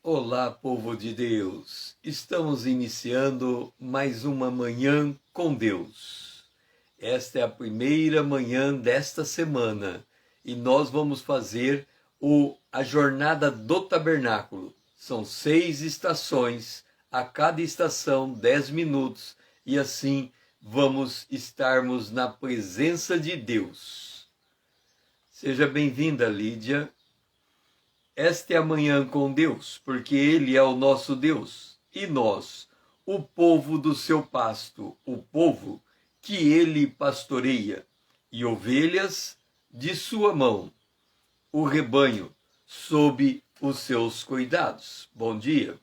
Olá, povo de Deus! Estamos iniciando mais uma manhã com Deus. Esta é a primeira manhã desta semana e nós vamos fazer a jornada do tabernáculo. São 6 estações, a cada estação 10 minutos e assim vamos estarmos na presença de Deus. Seja bem-vinda, Lídia. Esta é a manhã com Deus, porque Ele é o nosso Deus, e nós, o povo do seu pasto, o povo que Ele pastoreia, e ovelhas de sua mão, o rebanho sob os seus cuidados. Bom dia!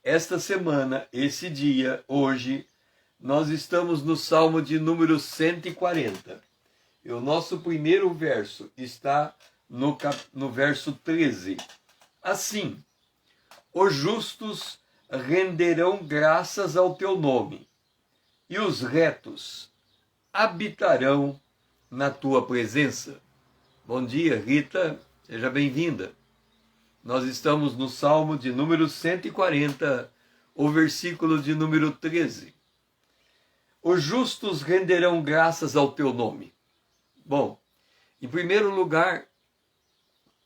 Esta semana, esse dia, hoje, nós estamos no Salmo de número 140. E o nosso primeiro verso está no verso 13. Assim, os justos renderão graças ao teu nome, e os retos habitarão na tua presença. Bom dia, Rita, seja bem-vinda. Nós estamos no Salmo de número 140, o versículo de número 13. Os justos renderão graças ao teu nome. Bom, em primeiro lugar,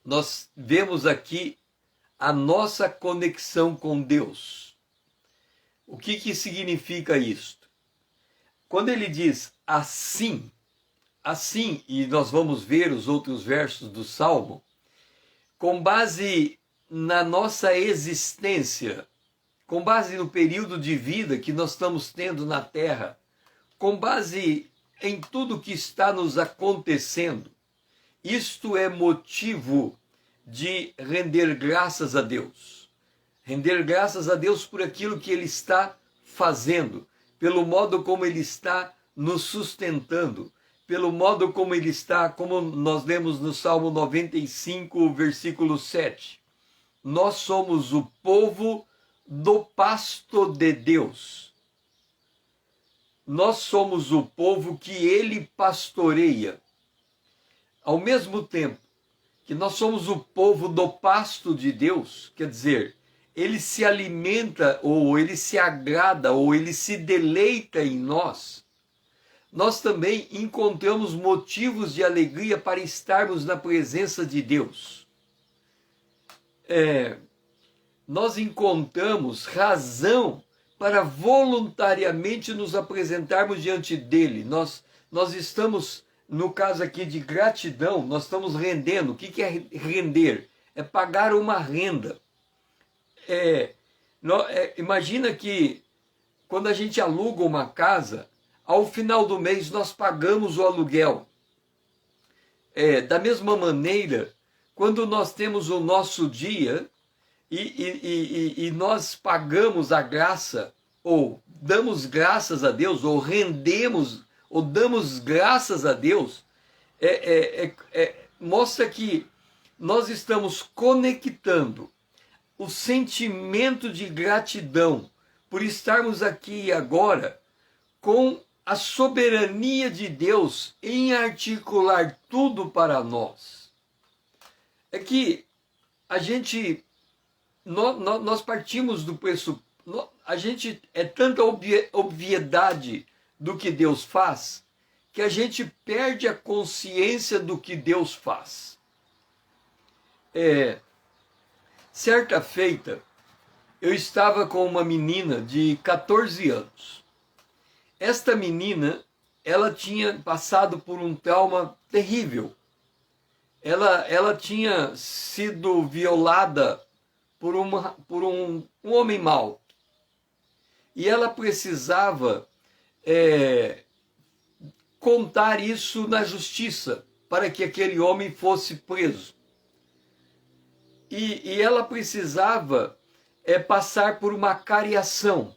nós vemos aqui a nossa conexão com Deus. O que significa isto? Quando ele diz assim, e nós vamos ver os outros versos do Salmo, com base na nossa existência, com base no período de vida que nós estamos tendo na Terra, com base em tudo que está nos acontecendo, isto é motivo de render graças a Deus. Render graças a Deus por aquilo que Ele está fazendo, pelo modo como Ele está nos sustentando, pelo modo como Ele está, como nós lemos no Salmo 95, versículo 7. Nós somos o povo do pasto de Deus. Nós somos o povo que Ele pastoreia. Ao mesmo tempo que nós somos o povo do pasto de Deus, quer dizer, Ele se alimenta, ou Ele se agrada, ou Ele se deleita em nós, nós também encontramos motivos de alegria para estarmos na presença de Deus. Nós encontramos razão para voluntariamente nos apresentarmos diante dEle. Nós estamos, no caso aqui de gratidão, nós estamos rendendo. O que é render? É pagar uma renda. Imagina que quando a gente aluga uma casa, ao final do mês nós pagamos o aluguel. Da mesma maneira, quando nós temos o nosso dia e nós pagamos a graça, ou damos graças a Deus, ou rendemos, ou damos graças a Deus, mostra que nós estamos conectando o sentimento de gratidão por estarmos aqui e agora com a soberania de Deus em articular tudo para nós. É que a gente, nós partimos do pressuposto, a gente é tanta obviedade do que Deus faz, que a gente perde a consciência do que Deus faz. Certa feita, eu estava com uma menina de 14 anos. Esta menina, ela tinha passado por um trauma terrível. Ela tinha sido violada por um homem mau. E ela precisava contar isso na justiça, para que aquele homem fosse preso. E ela precisava passar por uma cariação.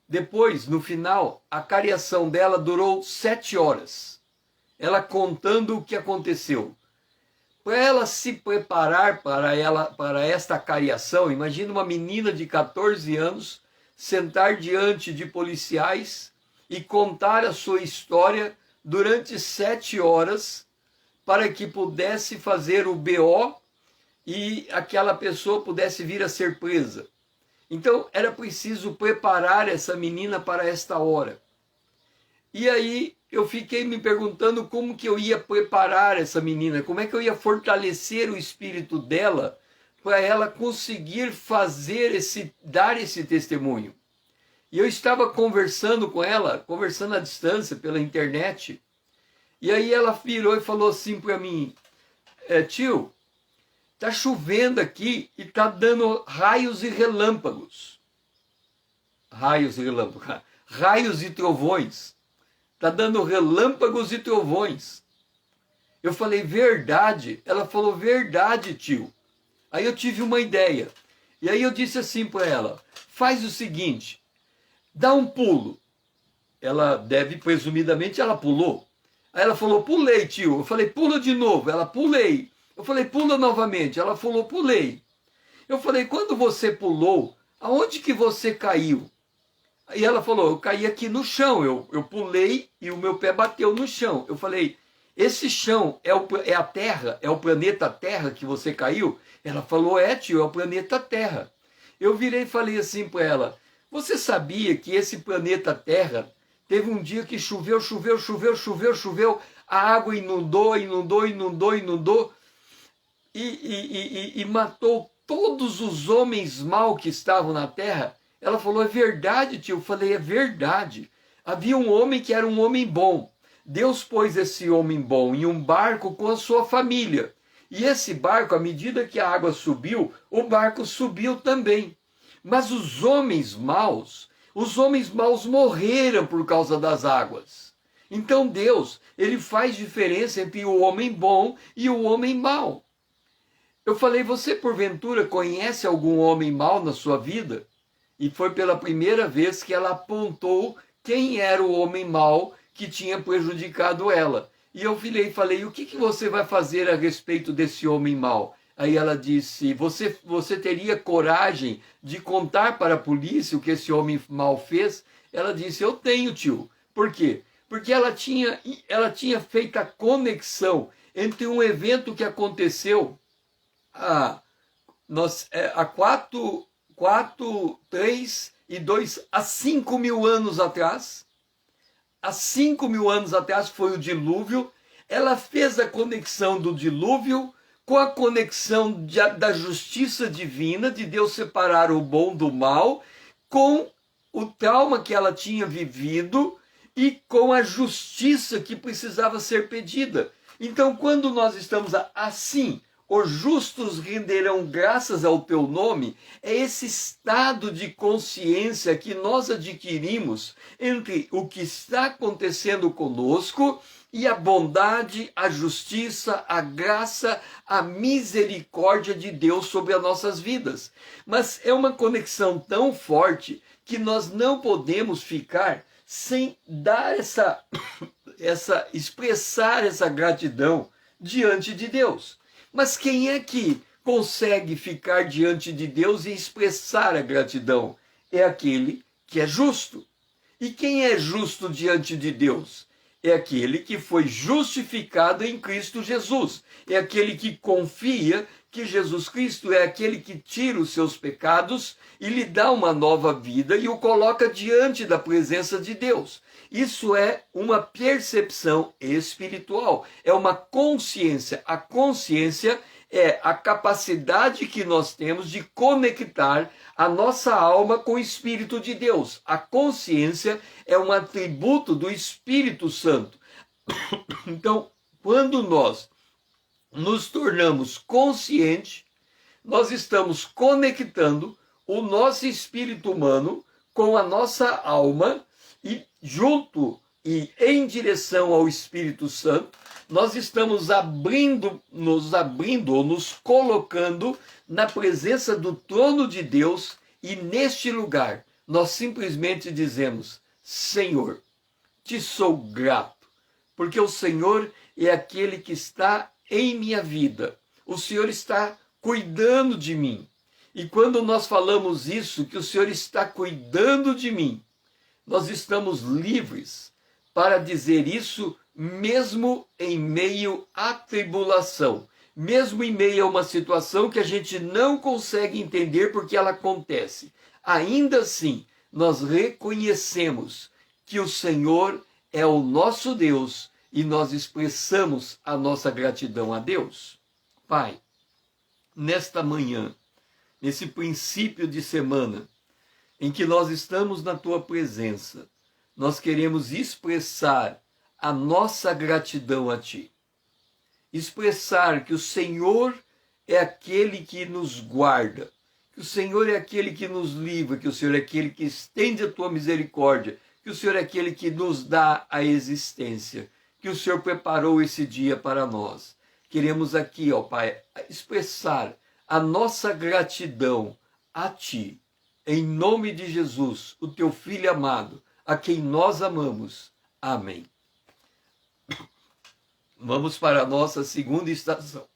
Depois, no final, a cariação dela durou 7 horas. Ela contando o que aconteceu. Para ela se preparar para esta cariação, imagina uma menina de 14 anos sentar diante de policiais e contar a sua história durante 7 horas para que pudesse fazer o BO e aquela pessoa pudesse vir a ser presa. Então era preciso preparar essa menina para esta hora. E aí eu fiquei me perguntando como que eu ia preparar essa menina, como é que eu ia fortalecer o espírito dela para ela conseguir dar esse testemunho. E eu estava conversando com ela, conversando à distância pela internet, e aí ela virou e falou assim para mim: tio, tá chovendo aqui e tá dando raios e relâmpagos. Raios e relâmpagos. Raios e trovões. Tá dando relâmpagos e trovões. Eu falei: verdade? Ela falou: verdade, tio. Aí eu tive uma ideia. E aí eu disse assim para ela: faz o seguinte, dá um pulo. Ela presumidamente, ela pulou. Aí ela falou: pulei, tio. Eu falei: pula de novo. Ela: pulei. Eu falei: pula novamente. Ela falou: pulei. Eu falei: quando você pulou, aonde que você caiu? E ela falou: eu caí aqui no chão. Eu pulei e o meu pé bateu no chão. Eu falei: esse chão é a Terra? É o planeta Terra que você caiu? Ela falou: é, tio, é o planeta Terra. Eu virei e falei assim para ela: você sabia que esse planeta Terra teve um dia que choveu, a água inundou e matou todos os homens maus que estavam na Terra? Ela falou: é verdade, tio. Eu falei: é verdade. Havia um homem que era um homem bom. Deus pôs esse homem bom em um barco com a sua família. E esse barco, à medida que a água subiu, o barco subiu também. Mas os homens maus morreram por causa das águas. Então Deus, ele faz diferença entre o homem bom e o homem mau. Eu falei: você porventura conhece algum homem mau na sua vida? E foi pela primeira vez que ela apontou quem era o homem mau que tinha prejudicado ela. E eu virei e falei: o que você vai fazer a respeito desse homem mau? Aí ela disse: você teria coragem de contar para a polícia o que esse homem mau fez? Ela disse: eu tenho, tio. Por quê? Porque ela tinha feito a conexão entre um evento que aconteceu há 5 mil anos atrás. Há 5 mil anos atrás foi o dilúvio. Ela fez a conexão do dilúvio com a conexão da justiça divina, de Deus separar o bom do mal, com o trauma que ela tinha vivido e com a justiça que precisava ser pedida. Então, quando nós estamos assim, os justos renderão graças ao teu nome, é esse estado de consciência que nós adquirimos entre o que está acontecendo conosco e a bondade, a justiça, a graça, a misericórdia de Deus sobre as nossas vidas. Mas é uma conexão tão forte que nós não podemos ficar sem dar expressar essa gratidão diante de Deus. Mas quem é que consegue ficar diante de Deus e expressar a gratidão? É aquele que é justo. E quem é justo diante de Deus? É aquele que foi justificado em Cristo Jesus. É aquele que confia que Jesus Cristo é aquele que tira os seus pecados e lhe dá uma nova vida e o coloca diante da presença de Deus. Isso é uma percepção espiritual, é uma consciência. A consciência é a capacidade que nós temos de conectar a nossa alma com o Espírito de Deus. A consciência é um atributo do Espírito Santo. Então, quando nós nos tornamos conscientes, nós estamos conectando o nosso espírito humano com a nossa alma e junto e em direção ao Espírito Santo, nós estamos nos colocando na presença do trono de Deus e neste lugar nós simplesmente dizemos: Senhor, te sou grato, porque o Senhor é aquele que está em minha vida. O Senhor está cuidando de mim. E quando nós falamos isso, que o Senhor está cuidando de mim, nós estamos livres para dizer isso mesmo em meio à tribulação, mesmo em meio a uma situação que a gente não consegue entender porque ela acontece. Ainda assim, nós reconhecemos que o Senhor é o nosso Deus e nós expressamos a nossa gratidão a Deus. Pai, nesta manhã, nesse princípio de semana, em que nós estamos na tua presença, nós queremos expressar a nossa gratidão a ti. Expressar que o Senhor é aquele que nos guarda, que o Senhor é aquele que nos livra, que o Senhor é aquele que estende a tua misericórdia, que o Senhor é aquele que nos dá a existência, que o Senhor preparou esse dia para nós. Queremos aqui, ó Pai, expressar a nossa gratidão a ti, em nome de Jesus, o teu Filho amado, a quem nós amamos. Amém. Vamos para a nossa segunda estação.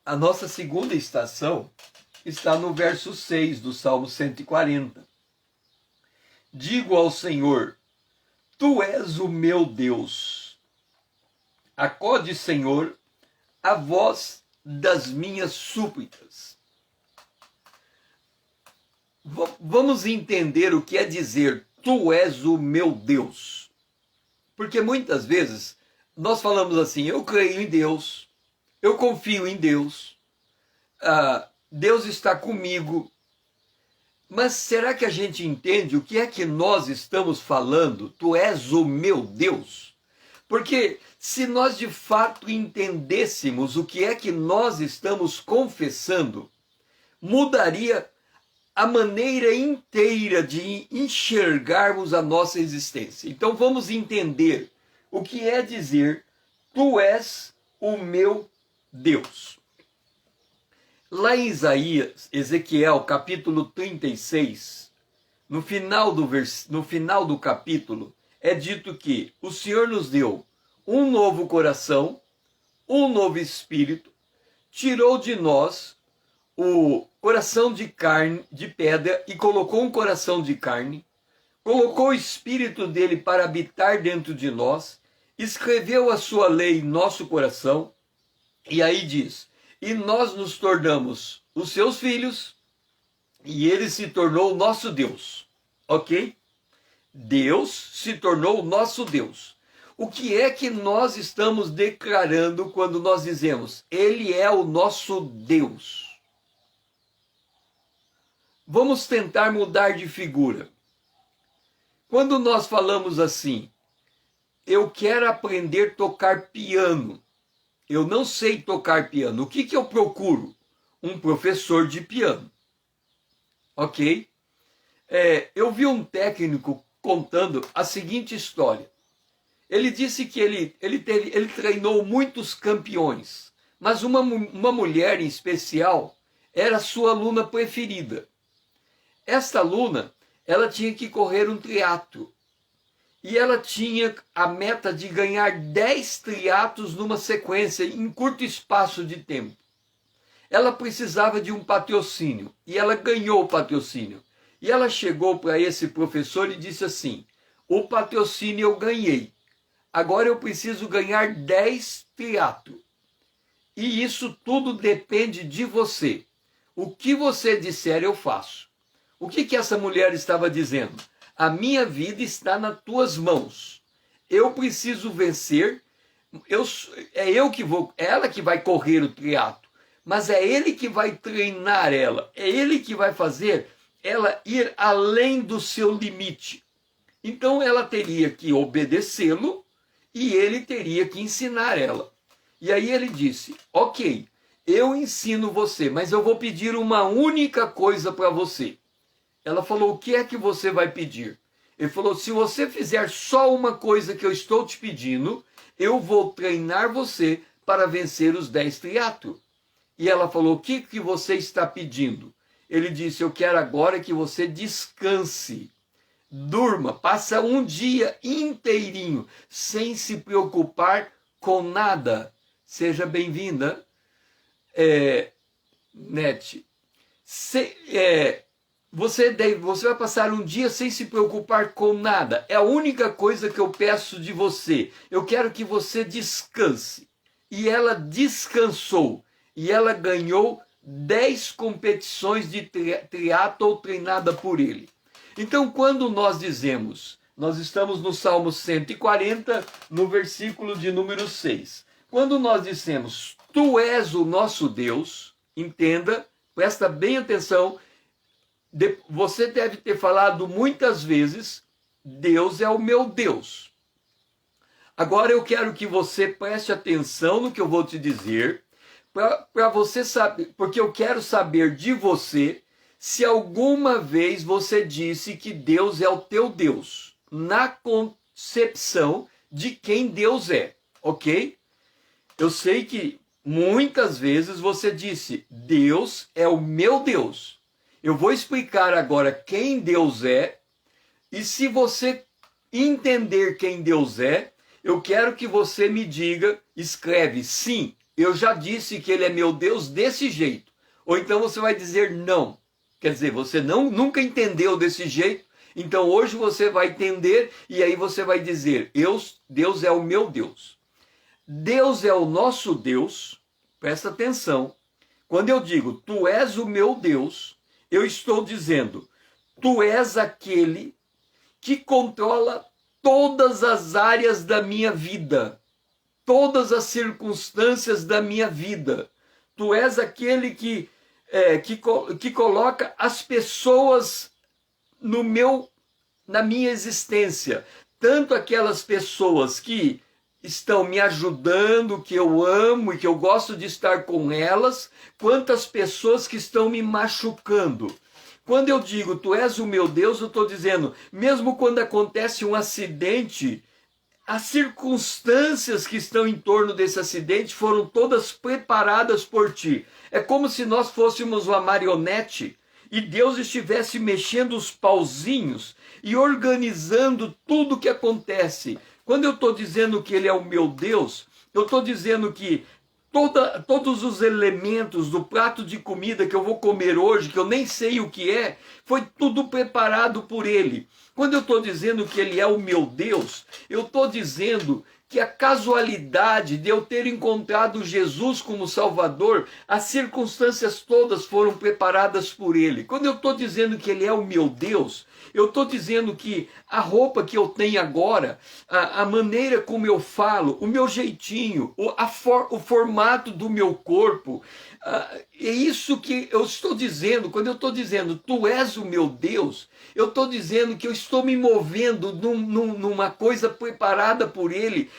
A nossa segunda estação está no verso 6 do Salmo 140. Digo ao Senhor, tu és o meu Deus. Acode, Senhor, a voz das minhas súplicas. Vamos entender o que é dizer, tu és o meu Deus. Porque muitas vezes nós falamos assim, eu creio em Deus, eu confio em Deus, Deus está comigo. Mas será que a gente entende o que é que nós estamos falando? Tu és o meu Deus. Porque se nós de fato entendêssemos o que é que nós estamos confessando, mudaria a maneira inteira de enxergarmos a nossa existência. Então vamos entender o que é dizer, tu és o meu Deus. Lá em Ezequiel, capítulo 36, no final do capítulo, é dito que o Senhor nos deu um novo coração, um novo espírito, tirou de nós o coração de carne, de pedra, e colocou um coração de carne, colocou o Espírito dele para habitar dentro de nós, escreveu a sua lei em nosso coração, e aí diz, e nós nos tornamos os seus filhos, e ele se tornou o nosso Deus, ok? Deus se tornou o nosso Deus. O que é que nós estamos declarando quando nós dizemos, ele é o nosso Deus? Vamos tentar mudar de figura. Quando nós falamos assim, eu quero aprender a tocar piano, eu não sei tocar piano, o que eu procuro? Um professor de piano, ok? Eu vi um técnico contando a seguinte história. Ele disse que ele treinou muitos campeões, mas uma mulher em especial era sua aluna preferida. Esta aluna, ela tinha que correr um triatlo. E ela tinha a meta de ganhar 10 triatlos numa sequência, em curto espaço de tempo. Ela precisava de um patrocínio, e ela ganhou o patrocínio. E ela chegou para esse professor e disse assim, o patrocínio eu ganhei, agora eu preciso ganhar 10 triatlos. E isso tudo depende de você. O que você disser eu faço. O que essa mulher estava dizendo? A minha vida está nas tuas mãos. Eu preciso vencer. É ela que vai correr o triatlo, mas é ele que vai treinar ela. É ele que vai fazer ela ir além do seu limite. Então ela teria que obedecê-lo e ele teria que ensinar ela. E aí ele disse, ok, eu ensino você, mas eu vou pedir uma única coisa para você. Ela falou, o que é que você vai pedir? Ele falou, se você fizer só uma coisa que eu estou te pedindo, eu vou treinar você para vencer os 10 triatlos. E ela falou, o que você está pedindo? Ele disse, eu quero agora que você descanse, durma, passa um dia inteirinho, sem se preocupar com nada. Seja bem-vinda, Nete. você vai passar um dia sem se preocupar com nada. É a única coisa que eu peço de você. Eu quero que você descanse. E ela descansou. E ela ganhou 10 competições de triatlo treinada por ele. Então, quando nós dizemos, nós estamos no Salmo 140, no versículo de número 6. Quando nós dissemos, tu és o nosso Deus, entenda, presta bem atenção, você deve ter falado muitas vezes, Deus é o meu Deus. Agora eu quero que você preste atenção no que eu vou te dizer, para você saber, porque eu quero saber de você se alguma vez você disse que Deus é o teu Deus, na concepção de quem Deus é, ok? Eu sei que muitas vezes você disse, Deus é o meu Deus. Eu vou explicar agora quem Deus é, e se você entender quem Deus é, eu quero que você me diga, escreve, sim, eu já disse que ele é meu Deus desse jeito. Ou então você vai dizer não. Quer dizer, você nunca entendeu desse jeito, então hoje você vai entender e aí você vai dizer, Deus é o meu Deus. Deus é o nosso Deus, presta atenção. Quando eu digo, tu és o meu Deus, eu estou dizendo, tu és aquele que controla todas as áreas da minha vida, todas as circunstâncias da minha vida. Tu és aquele que coloca as pessoas na minha existência, tanto aquelas pessoas que estão me ajudando, que eu amo e que eu gosto de estar com elas, quanto as pessoas que estão me machucando. Quando eu digo, tu és o meu Deus, eu estou dizendo, mesmo quando acontece um acidente, as circunstâncias que estão em torno desse acidente foram todas preparadas por ti. É como se nós fôssemos uma marionete e Deus estivesse mexendo os pauzinhos e organizando tudo o que acontece. Quando eu estou dizendo que ele é o meu Deus, eu estou dizendo que todos os elementos do prato de comida que eu vou comer hoje, que eu nem sei o que é, foi tudo preparado por ele. Quando eu estou dizendo que ele é o meu Deus, eu estou dizendo que a casualidade de eu ter encontrado Jesus como Salvador, as circunstâncias todas foram preparadas por ele. Quando eu estou dizendo que ele é o meu Deus, eu estou dizendo que a roupa que eu tenho agora, a maneira como eu falo, o meu jeitinho, o formato do meu corpo, é isso que eu estou dizendo. Quando eu estou dizendo, tu és o meu Deus, eu estou dizendo que eu estou me movendo numa coisa preparada por ele,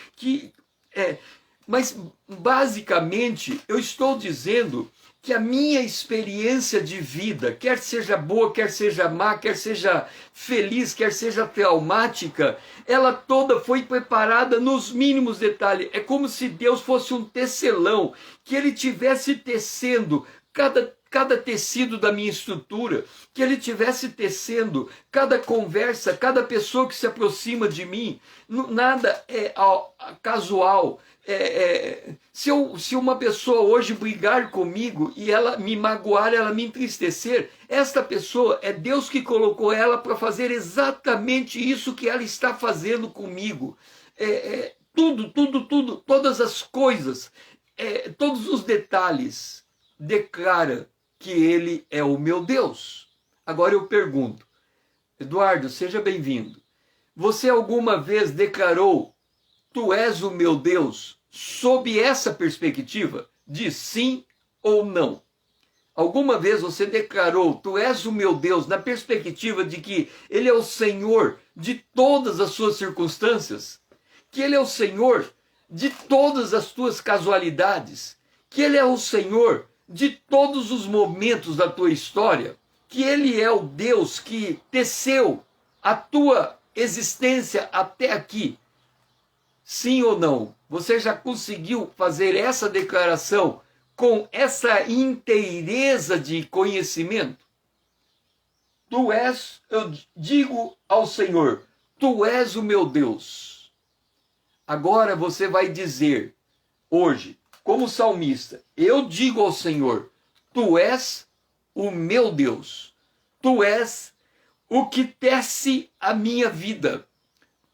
mas basicamente eu estou dizendo que a minha experiência de vida, quer seja boa, quer seja má, quer seja feliz, quer seja traumática, ela toda foi preparada nos mínimos detalhes. É como se Deus fosse um tecelão, que ele tivesse tecendo cada tecido da minha estrutura, que ele tivesse tecendo cada conversa, cada pessoa que se aproxima de mim. Nada é casual. Se uma pessoa hoje brigar comigo e ela me magoar, ela me entristecer, esta pessoa é Deus que colocou ela para fazer exatamente isso que ela está fazendo comigo. Tudo, todas as coisas, todos os detalhes declara que ele é o meu Deus. Agora eu pergunto, Eduardo, seja bem-vindo. Você alguma vez declarou, tu és o meu Deus, sob essa perspectiva de sim ou não? Alguma vez você declarou, tu és o meu Deus, na perspectiva de que ele é o Senhor de todas as suas circunstâncias? Que ele é o Senhor de todas as tuas casualidades? Que ele é o Senhor de todos os momentos da tua história? Que ele é o Deus que teceu a tua existência até aqui? Sim ou não? Você já conseguiu fazer essa declaração com essa inteireza de conhecimento? Eu digo ao Senhor, tu és o meu Deus. Agora você vai dizer, hoje, como salmista, eu digo ao Senhor, tu és o meu Deus. Tu és o que tece a minha vida.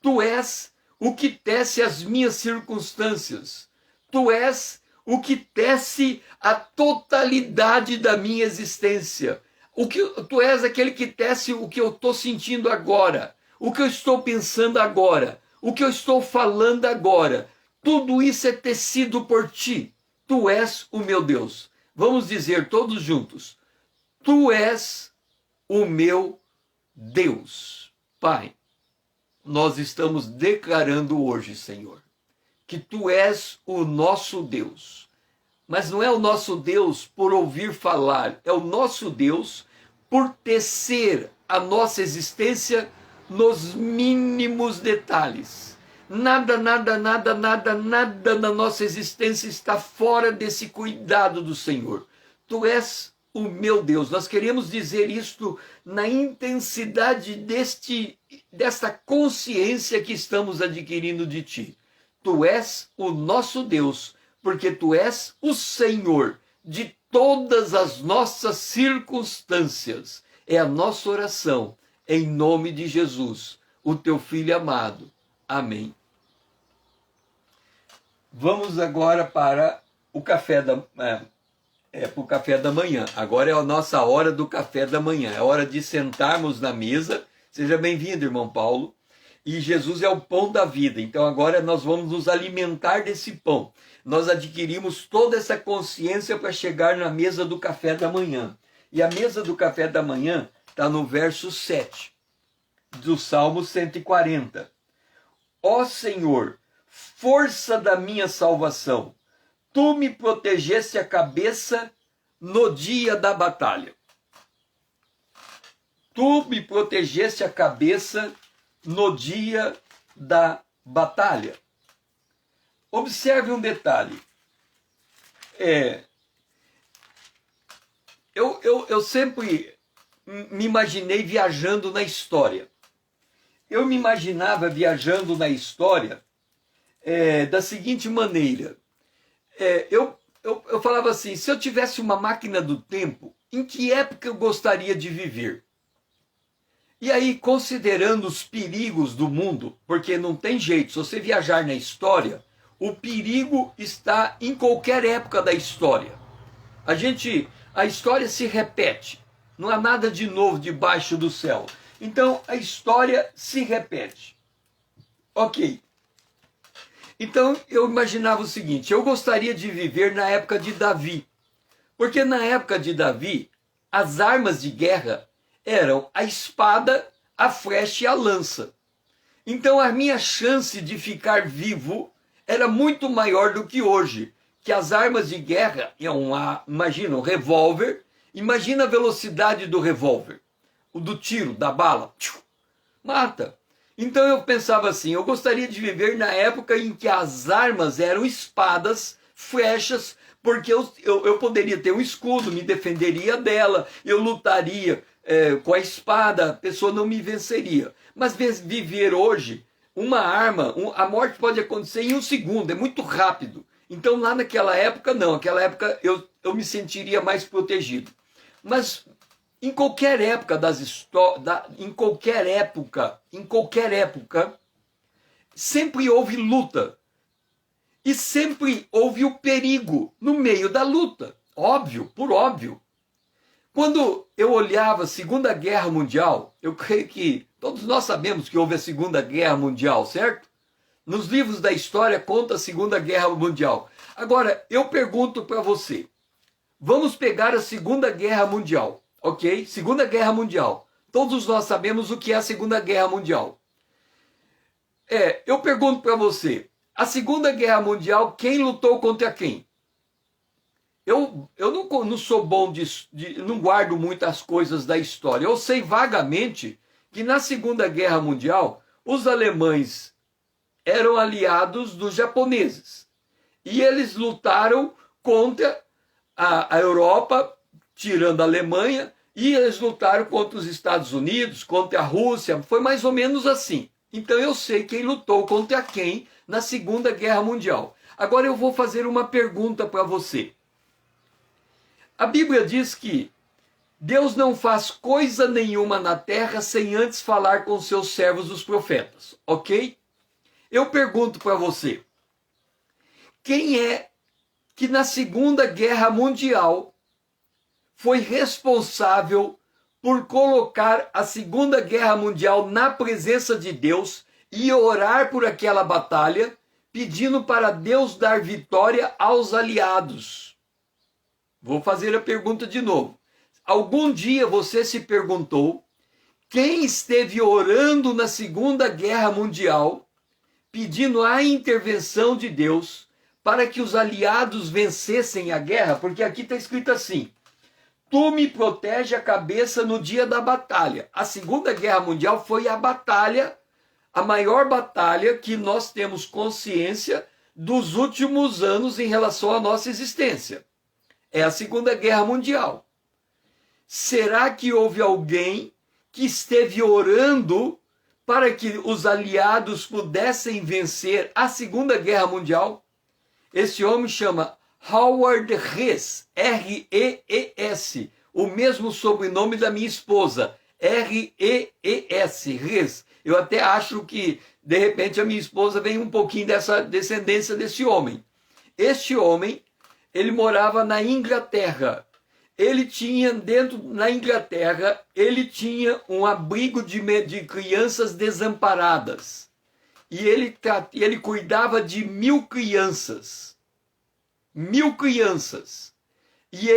Tu és o que tece as minhas circunstâncias. Tu és o que tece a totalidade da minha existência. Tu és aquele que tece o que eu estou sentindo agora, o que eu estou pensando agora, o que eu estou falando agora. Tudo isso é tecido por ti. Tu és o meu Deus. Vamos dizer todos juntos: Tu és o meu Deus. Pai, nós estamos declarando hoje, Senhor, que Tu és o nosso Deus. Mas não é o nosso Deus por ouvir falar, é o nosso Deus por tecer a nossa existência nos mínimos detalhes. Nada na nossa existência está fora desse cuidado do Senhor. Tu és o meu Deus. Nós queremos dizer isto na intensidade desta consciência que estamos adquirindo de Ti. Tu és o nosso Deus, porque Tu és o Senhor de todas as nossas circunstâncias. É a nossa oração, em nome de Jesus, o Teu Filho amado. Amém. Vamos agora para o café da manhã. Agora é a nossa hora do café da manhã. É hora de sentarmos na mesa. Seja bem-vindo, irmão Paulo. E Jesus é o pão da vida. Então agora nós vamos nos alimentar desse pão. Nós adquirimos toda essa consciência para chegar na mesa do café da manhã. E a mesa do café da manhã está no verso 7 do Salmo 140. Ó Senhor, força da minha salvação, Tu me protegeste a cabeça no dia da batalha. Tu me protegeste a cabeça no dia da batalha. Observe um detalhe. Eu sempre me imaginei viajando na história. Eu me imaginava viajando na história da seguinte maneira. Eu falava assim, se eu tivesse uma máquina do tempo, em que época eu gostaria de viver? E aí, considerando os perigos do mundo, porque não tem jeito, se você viajar na história, o perigo está em qualquer época da história. A história se repete, não há nada de novo debaixo do céu. Então, a história se repete. Ok. Então, eu imaginava o seguinte, eu gostaria de viver na época de Davi, porque na época de Davi, as armas de guerra eram a espada, a flecha e a lança. Então, a minha chance de ficar vivo era muito maior do que hoje, que as armas de guerra, imagina um revólver, imagina a velocidade do revólver, o do tiro, da bala, mata. Então eu pensava assim, eu gostaria de viver na época em que as armas eram espadas, flechas, porque eu poderia ter um escudo, me defenderia dela, eu lutaria com a espada, a pessoa não me venceria. Mas viver hoje, uma arma, a morte pode acontecer em um segundo, é muito rápido. Então lá naquela época não, naquela época eu me sentiria mais protegido. Mas em qualquer época em qualquer época, sempre houve luta. E sempre houve o perigo no meio da luta. Óbvio, por óbvio. Quando eu olhava a Segunda Guerra Mundial, eu creio que todos nós sabemos que houve a Segunda Guerra Mundial, certo? Nos livros da história conta a Segunda Guerra Mundial. Agora, eu pergunto para você, vamos pegar a Segunda Guerra Mundial. Ok? Segunda Guerra Mundial. Todos nós sabemos o que é a Segunda Guerra Mundial. Eu pergunto para você, a Segunda Guerra Mundial, quem lutou contra quem? Eu não sou bom não guardo muitas coisas da história. Eu sei vagamente que na Segunda Guerra Mundial, os alemães eram aliados dos japoneses. E eles lutaram contra a Europa, tirando a Alemanha, e eles lutaram contra os Estados Unidos, contra a Rússia, foi mais ou menos assim. Então eu sei quem lutou contra quem na Segunda Guerra Mundial. Agora eu vou fazer uma pergunta para você. A Bíblia diz que Deus não faz coisa nenhuma na terra sem antes falar com seus servos, os profetas, ok? Eu pergunto para você, quem é que na Segunda Guerra Mundial foi responsável por colocar a Segunda Guerra Mundial na presença de Deus e orar por aquela batalha, pedindo para Deus dar vitória aos aliados? Vou fazer a pergunta de novo. Algum dia você se perguntou quem esteve orando na Segunda Guerra Mundial, pedindo a intervenção de Deus para que os aliados vencessem a guerra? Porque aqui está escrito assim: tu me protege a cabeça no dia da batalha. A Segunda Guerra Mundial foi a batalha, a maior batalha que nós temos consciência dos últimos anos em relação à nossa existência. É a Segunda Guerra Mundial. Será que houve alguém que esteve orando para que os aliados pudessem vencer a Segunda Guerra Mundial? Esse homem chama Howard Hess, R-E-E-S, o mesmo sobrenome da minha esposa, R-E-E-S, Hess. Eu até acho que, de repente, a minha esposa vem um pouquinho dessa descendência desse homem. Este homem, ele morava na Inglaterra. Ele tinha, na Inglaterra, ele tinha um abrigo de crianças desamparadas. E ele cuidava de 1.000 crianças. 1.000 crianças. E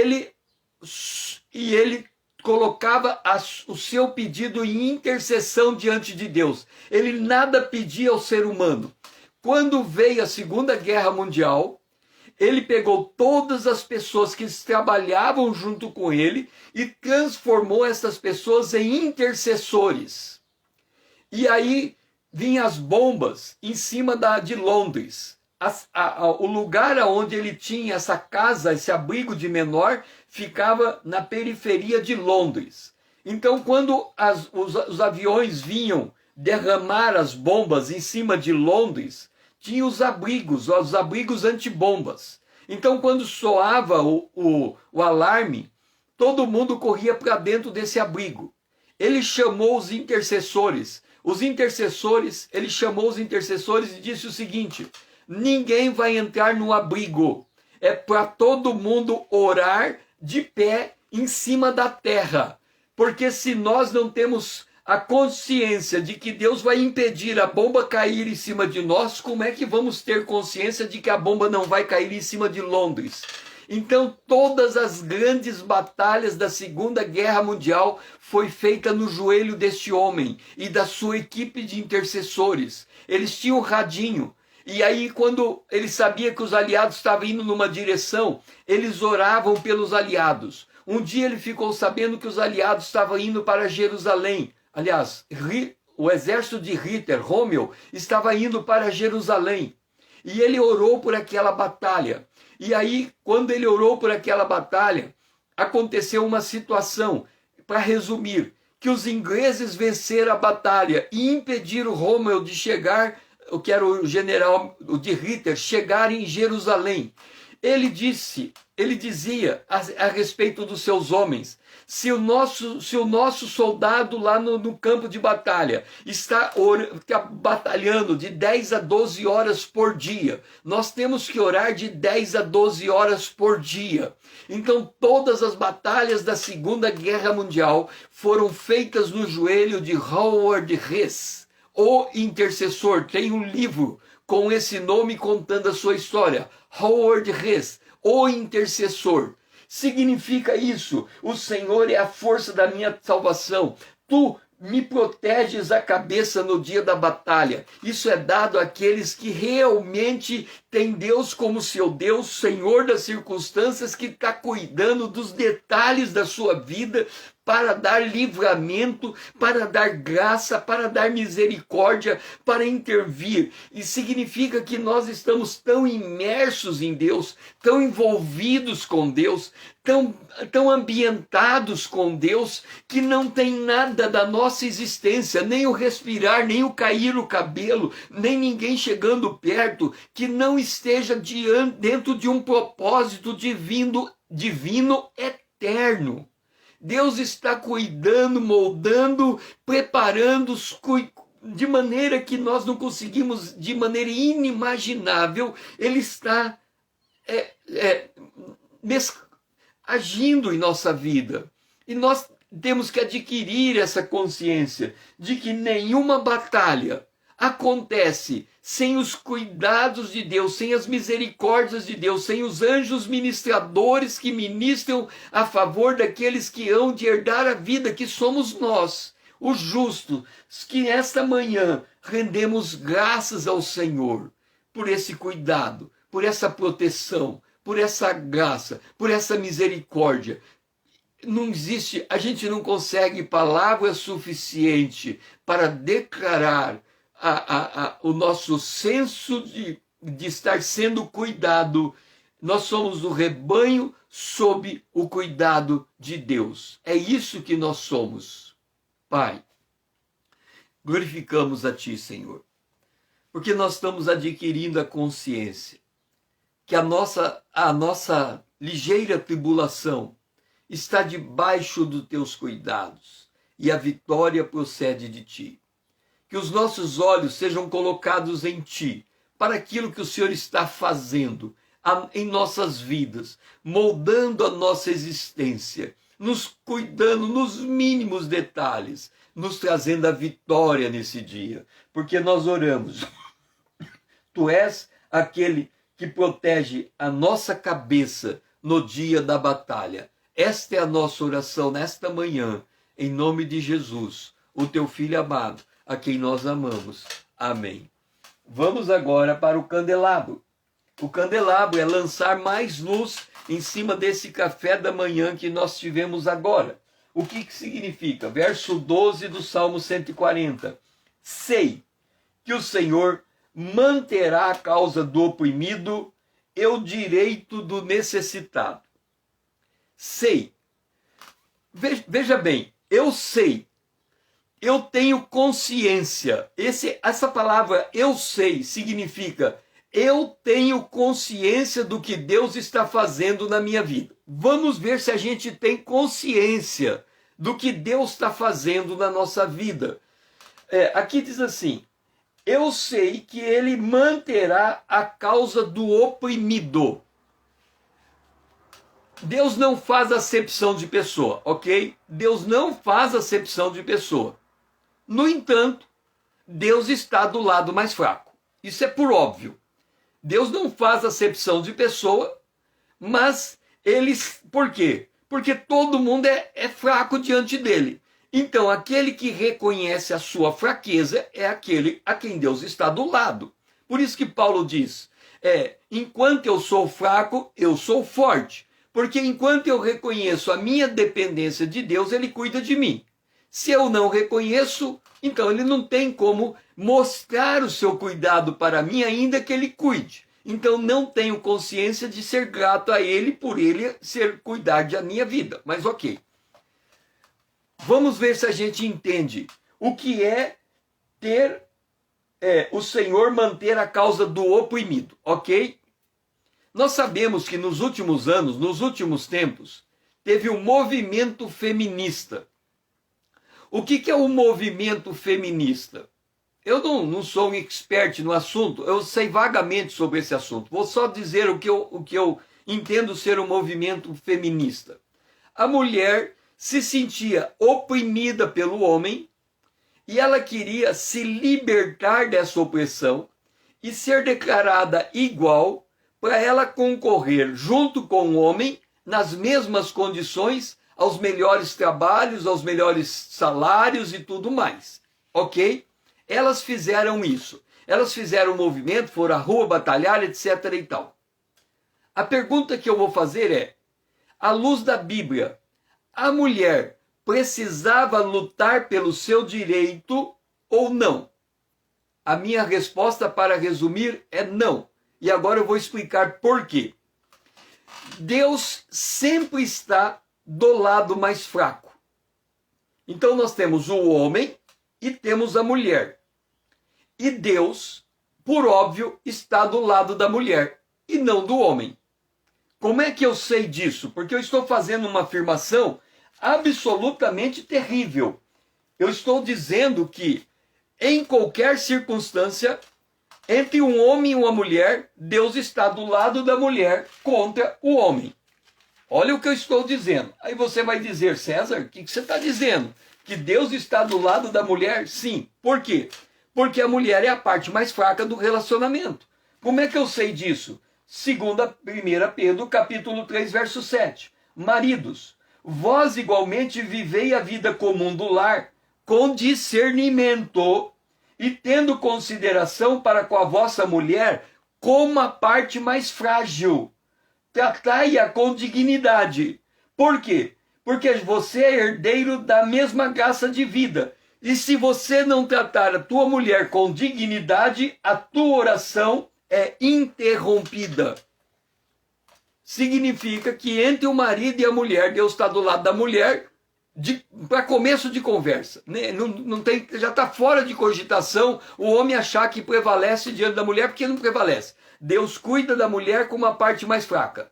ele colocava o seu pedido em intercessão diante de Deus. Ele nada pedia ao ser humano. Quando veio a Segunda Guerra Mundial, ele pegou todas as pessoas que trabalhavam junto com ele e transformou essas pessoas em intercessores. E aí vinham as bombas em cima de Londres. O lugar onde ele tinha essa casa, esse abrigo de menor, ficava na periferia de Londres. Então, quando os aviões vinham derramar as bombas em cima de Londres, tinha os abrigos antibombas. Então, quando soava o alarme, todo mundo corria para dentro desse abrigo. Ele chamou os intercessores. Ele chamou os intercessores e disse o seguinte: ninguém vai entrar no abrigo. É para todo mundo orar de pé em cima da terra. Porque se nós não temos a consciência de que Deus vai impedir a bomba cair em cima de nós, como é que vamos ter consciência de que a bomba não vai cair em cima de Londres? Então, todas as grandes batalhas da Segunda Guerra Mundial foi feita no joelho deste homem e da sua equipe de intercessores. Eles tinham um radinho. E aí, quando ele sabia que os aliados estavam indo numa direção, eles oravam pelos aliados. Um dia ele ficou sabendo que os aliados estavam indo para Jerusalém. Aliás, o exército de Rommel, estava indo para Jerusalém. E ele orou por aquela batalha. E aí, quando ele orou por aquela batalha, aconteceu uma situação, para resumir, que os ingleses venceram a batalha e impediram Rommel de chegar, que era o general de Hitler, chegar em Jerusalém. Ele dizia a respeito dos seus homens: se o nosso soldado lá no campo de batalha está batalhando de 10 a 12 horas por dia, nós temos que orar de 10 a 12 horas por dia. Então, todas as batalhas da Segunda Guerra Mundial foram feitas no joelho de Howard Hess, o intercessor. Tem um livro com esse nome contando a sua história. Howard Hess, o intercessor. Significa isso: o Senhor é a força da minha salvação. Tu me proteges a cabeça no dia da batalha. Isso é dado àqueles que realmente têm Deus como seu Deus, Senhor das circunstâncias, que está cuidando dos detalhes da sua vida, para dar livramento, para dar graça, para dar misericórdia, para intervir. E significa que nós estamos tão imersos em Deus, tão envolvidos com Deus, tão ambientados com Deus, que não tem nada da nossa existência, nem o respirar, nem o cair o cabelo, nem ninguém chegando perto, que não esteja dentro de um propósito divino eterno. Deus está cuidando, moldando, preparando de maneira que nós não conseguimos, de maneira inimaginável, Ele está agindo em nossa vida. E nós temos que adquirir essa consciência de que nenhuma batalha acontece sem os cuidados de Deus, sem as misericórdias de Deus, sem os anjos ministradores que ministram a favor daqueles que hão de herdar a vida, que somos nós, os justos, que esta manhã rendemos graças ao Senhor por esse cuidado, por essa proteção, por essa graça, por essa misericórdia. Não existe, a gente não consegue palavra suficiente para declarar o nosso senso de estar sendo cuidado. Nós somos o rebanho sob o cuidado de Deus. É isso que nós somos. Pai, glorificamos a Ti, Senhor, porque nós estamos adquirindo a consciência que a nossa ligeira tribulação está debaixo dos Teus cuidados e a vitória procede de Ti. Que os nossos olhos sejam colocados em Ti, para aquilo que o Senhor está fazendo em nossas vidas, moldando a nossa existência, nos cuidando nos mínimos detalhes, nos trazendo a vitória nesse dia, porque nós oramos. Tu és aquele que protege a nossa cabeça no dia da batalha. Esta é a nossa oração nesta manhã, em nome de Jesus, o Teu Filho amado, a quem nós amamos. Amém. Vamos agora para o candelabro. O candelabro é lançar mais luz em cima desse café da manhã que nós tivemos agora. O que significa? Verso 12 do Salmo 140. Sei que o Senhor manterá a causa do oprimido e o direito do necessitado. Sei. Veja bem, eu sei. Eu tenho consciência. Essa palavra eu sei significa eu tenho consciência do que Deus está fazendo na minha vida. Vamos ver se a gente tem consciência do que Deus está fazendo na nossa vida. Aqui diz assim, eu sei que Ele manterá a causa do oprimido. Deus não faz acepção de pessoa, ok? Deus não faz acepção de pessoa. No entanto, Deus está do lado mais fraco. Isso é por óbvio. Deus não faz acepção de pessoa, mas por quê? Porque todo mundo é fraco diante dele. Então, aquele que reconhece a sua fraqueza é aquele a quem Deus está do lado. Por isso que Paulo diz, enquanto eu sou fraco, eu sou forte. Porque enquanto eu reconheço a minha dependência de Deus, Ele cuida de mim. Se eu não reconheço, então Ele não tem como mostrar o seu cuidado para mim, ainda que Ele cuide. Então não tenho consciência de ser grato a Ele por Ele cuidar da minha vida. Mas ok. Vamos ver se a gente entende o que é o Senhor manter a causa do oprimido, ok? Nós sabemos que nos últimos anos, nos últimos tempos, teve um movimento feminista. O que é o movimento feminista? Eu não sou um expert no assunto, eu sei vagamente sobre esse assunto. Vou só dizer o que eu entendo ser o movimento feminista. A mulher se sentia oprimida pelo homem e ela queria se libertar dessa opressão e ser declarada igual para ela concorrer junto com o homem nas mesmas condições aos melhores trabalhos, aos melhores salários e tudo mais, ok? Elas fizeram isso. Elas fizeram um movimento, foram à rua batalhar, etc. e tal. A pergunta que eu vou fazer é, à luz da Bíblia, a mulher precisava lutar pelo seu direito ou não? A minha resposta, para resumir, é não. E agora eu vou explicar por quê. Deus sempre está do lado mais fraco. Então nós temos o homem e temos a mulher. E Deus, por óbvio, está do lado da mulher e não do homem. Como é que eu sei disso? Porque eu estou fazendo uma afirmação absolutamente terrível. Eu estou dizendo que, em qualquer circunstância, entre um homem e uma mulher, Deus está do lado da mulher contra o homem. Olha o que eu estou dizendo. Aí você vai dizer, César, o que você está dizendo? Que Deus está do lado da mulher? Sim. Por quê? Porque a mulher é a parte mais fraca do relacionamento. Como é que eu sei disso? 1 Pedro, capítulo 3, verso 7. Maridos, vós igualmente vivei a vida comum do lar, com discernimento, e tendo consideração para com a vossa mulher como a parte mais frágil. Tratai-a com dignidade. Por quê? Porque você é herdeiro da mesma graça de vida. E se você não tratar a tua mulher com dignidade, a tua oração é interrompida. Significa que entre o marido e a mulher, Deus está do lado da mulher para começo de conversa. Não tem, já está fora de cogitação o homem achar que prevalece diante da mulher, porque não prevalece. Deus cuida da mulher como a parte mais fraca.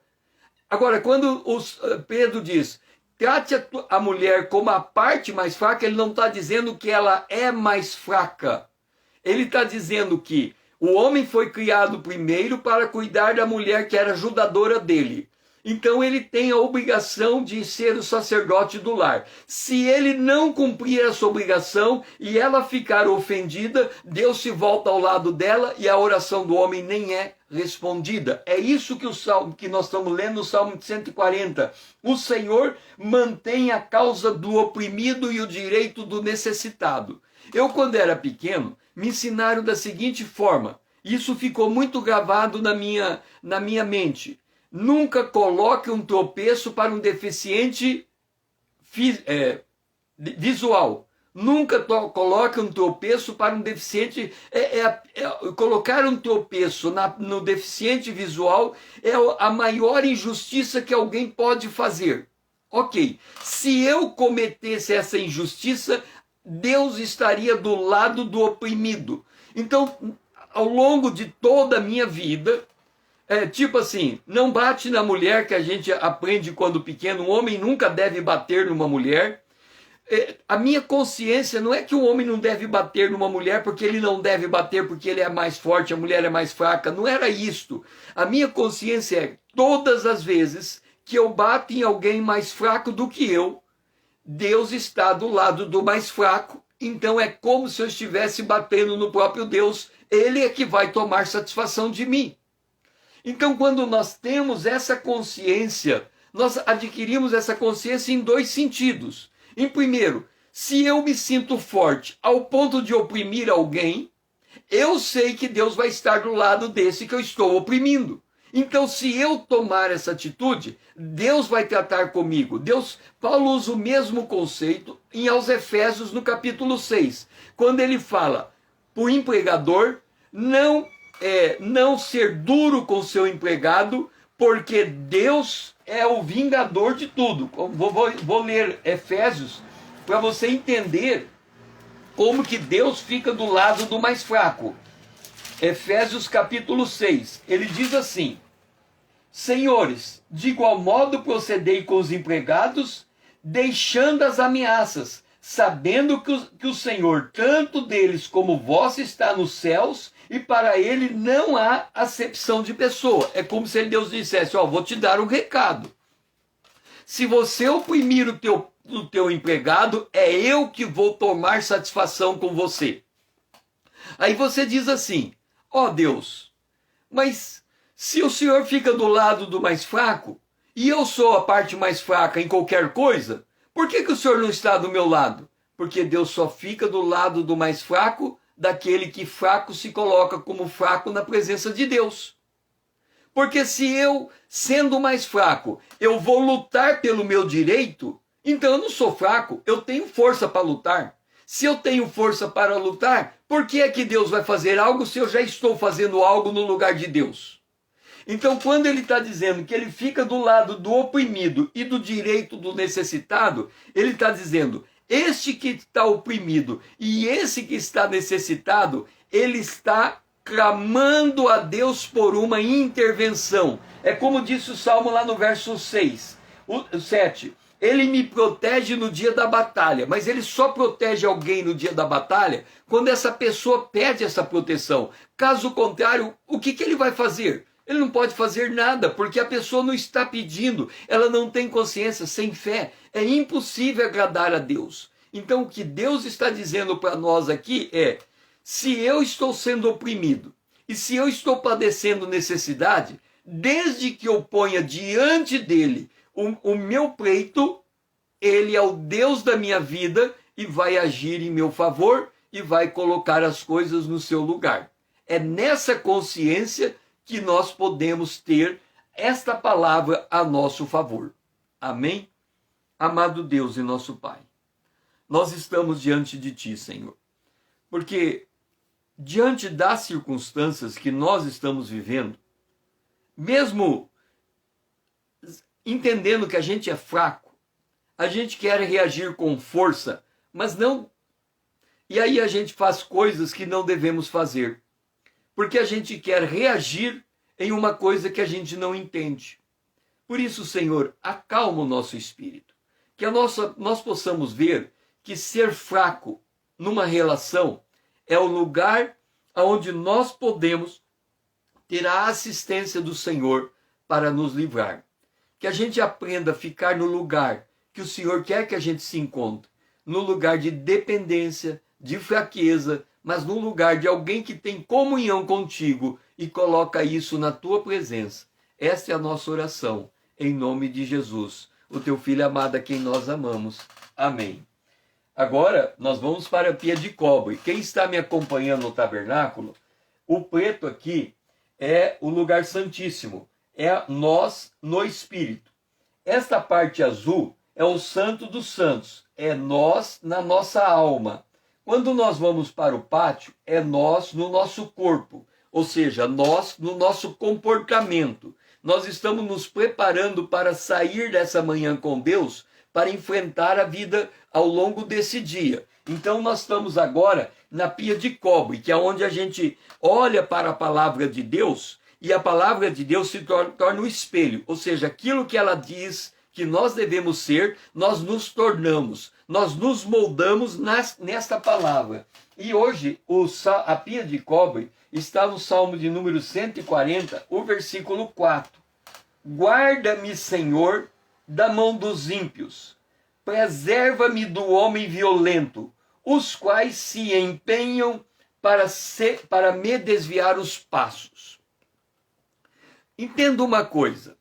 Agora, quando Pedro diz, trate a mulher como a parte mais fraca, ele não está dizendo que ela é mais fraca. Ele está dizendo que o homem foi criado primeiro para cuidar da mulher que era ajudadora dele. Então ele tem a obrigação de ser o sacerdote do lar. Se ele não cumprir essa obrigação e ela ficar ofendida, Deus se volta ao lado dela e a oração do homem nem é respondida. É isso que nós estamos lendo no Salmo 140. O Senhor mantém a causa do oprimido e o direito do necessitado. Eu, quando era pequeno, me ensinaram da seguinte forma. Isso ficou muito gravado na minha mente. Nunca coloque um tropeço para um deficiente visual. Nunca coloque um tropeço para um deficiente. Colocar um tropeço no deficiente visual é a maior injustiça que alguém pode fazer. Ok, se eu cometesse essa injustiça, Deus estaria do lado do oprimido. Então, ao longo de toda a minha vida, tipo assim, não bate na mulher, que a gente aprende quando pequeno, um homem nunca deve bater numa mulher. A minha consciência não é que um homem não deve bater numa mulher porque ele não deve bater porque ele é mais forte, a mulher é mais fraca. Não era isto. A minha consciência é, todas as vezes que eu bato em alguém mais fraco do que eu, Deus está do lado do mais fraco, então é como se eu estivesse batendo no próprio Deus. Ele é que vai tomar satisfação de mim. Então, quando nós temos essa consciência, nós adquirimos essa consciência em dois sentidos. Em primeiro, se eu me sinto forte ao ponto de oprimir alguém, eu sei que Deus vai estar do lado desse que eu estou oprimindo. Então, se eu tomar essa atitude, Deus vai tratar comigo. Paulo usa o mesmo conceito aos Efésios, no capítulo 6, quando ele fala, para o empregador, não ser duro com seu empregado, porque Deus é o vingador de tudo. Vou ler Efésios para você entender como que Deus fica do lado do mais fraco. Efésios capítulo 6, ele diz assim: Senhores, de igual modo procedei com os empregados, deixando as ameaças, sabendo que o Senhor, tanto deles como vós, está nos céus, e para ele não há acepção de pessoa. É como se Deus dissesse, vou te dar um recado. Se você oprimir o teu empregado, é eu que vou tomar satisfação com você. Aí você diz assim, Deus, mas se o Senhor fica do lado do mais fraco, e eu sou a parte mais fraca em qualquer coisa, por que o Senhor não está do meu lado? Porque Deus só fica do lado do mais fraco, daquele que fraco se coloca como fraco na presença de Deus. Porque se eu, sendo mais fraco, eu vou lutar pelo meu direito, então eu não sou fraco, eu tenho força para lutar. Se eu tenho força para lutar, por que é que Deus vai fazer algo se eu já estou fazendo algo no lugar de Deus? Então, quando ele está dizendo que ele fica do lado do oprimido e do direito do necessitado, ele está dizendo, este que está oprimido e esse que está necessitado, ele está clamando a Deus por uma intervenção. É como disse o Salmo lá no verso 7. Ele me protege no dia da batalha, mas ele só protege alguém no dia da batalha quando essa pessoa pede essa proteção. Caso contrário, o que ele vai fazer? Ele não pode fazer nada, porque a pessoa não está pedindo, ela não tem consciência, sem fé. É impossível agradar a Deus. Então o que Deus está dizendo para nós aqui é: se eu estou sendo oprimido, e se eu estou padecendo necessidade, desde que eu ponha diante dele o meu pleito, ele é o Deus da minha vida e vai agir em meu favor e vai colocar as coisas no seu lugar. É nessa consciência que nós podemos ter esta palavra a nosso favor. Amém? Amado Deus e nosso Pai, nós estamos diante de Ti, Senhor, porque diante das circunstâncias que nós estamos vivendo, mesmo entendendo que a gente é fraco, a gente quer reagir com força, mas não. E aí a gente faz coisas que não devemos fazer, porque a gente quer reagir em uma coisa que a gente não entende. Por isso, Senhor, acalma o nosso espírito, que nós possamos ver que ser fraco numa relação é o lugar onde nós podemos ter a assistência do Senhor para nos livrar. Que a gente aprenda a ficar no lugar que o Senhor quer que a gente se encontre, no lugar de dependência, de fraqueza, mas no lugar de alguém que tem comunhão contigo e coloca isso na tua presença. Esta é a nossa oração, em nome de Jesus, o teu Filho amado a quem nós amamos. Amém. Agora nós vamos para a pia de cobre. Quem está me acompanhando no tabernáculo, o preto aqui é o lugar santíssimo. É nós no Espírito. Esta parte azul é o Santo dos Santos. É nós na nossa alma. Quando nós vamos para o pátio, é nós no nosso corpo. Ou seja, nós no nosso comportamento. Nós estamos nos preparando para sair dessa manhã com Deus, para enfrentar a vida ao longo desse dia. Então nós estamos agora na pia de cobre, que é onde a gente olha para a palavra de Deus, e a palavra de Deus se torna um espelho, ou seja, aquilo que ela diz que nós devemos ser, nós nos tornamos, nós nos moldamos nesta palavra. E hoje a pia de cobre está no Salmo de número 140, o versículo 4. Guarda-me, Senhor, da mão dos ímpios, preserva-me do homem violento, os quais se empenham para me desviar os passos. Entenda uma coisa,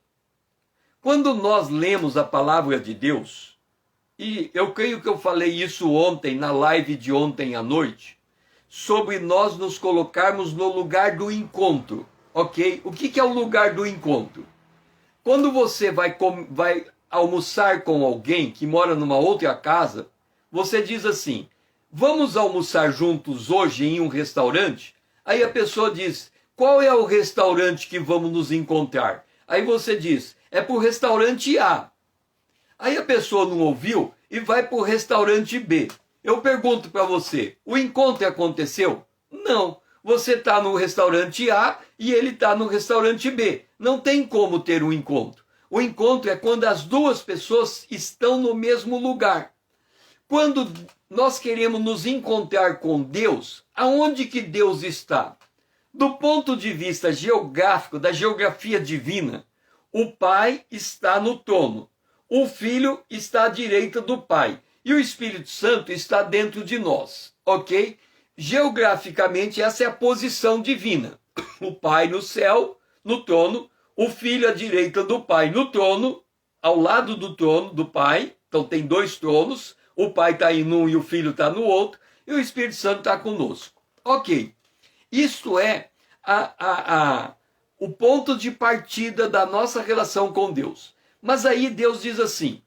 quando nós lemos a palavra de Deus, e eu creio que eu falei isso ontem, na live de ontem à noite, sobre nós nos colocarmos no lugar do encontro, ok? O que é o lugar do encontro? Quando você vai almoçar com alguém que mora numa outra casa, você diz assim: vamos almoçar juntos hoje em um restaurante? Aí a pessoa diz: qual é o restaurante que vamos nos encontrar? Aí você diz: é para o restaurante A. Aí a pessoa não ouviu e vai para o restaurante B. Eu pergunto para você: o encontro aconteceu? Não. Você está no restaurante A e ele está no restaurante B. Não tem como ter um encontro. O encontro é quando as duas pessoas estão no mesmo lugar. Quando nós queremos nos encontrar com Deus, aonde que Deus está? Do ponto de vista geográfico, da geografia divina, o Pai está no trono, o Filho está à direita do Pai e o Espírito Santo está dentro de nós, ok? Geograficamente, essa é a posição divina. O Pai no céu, no trono, o Filho à direita do Pai no trono, ao lado do trono do Pai. Então tem dois tronos, o Pai está em um e o Filho está no outro, e o Espírito Santo está conosco. Ok, isto é o ponto de partida da nossa relação com Deus. Mas aí Deus diz assim,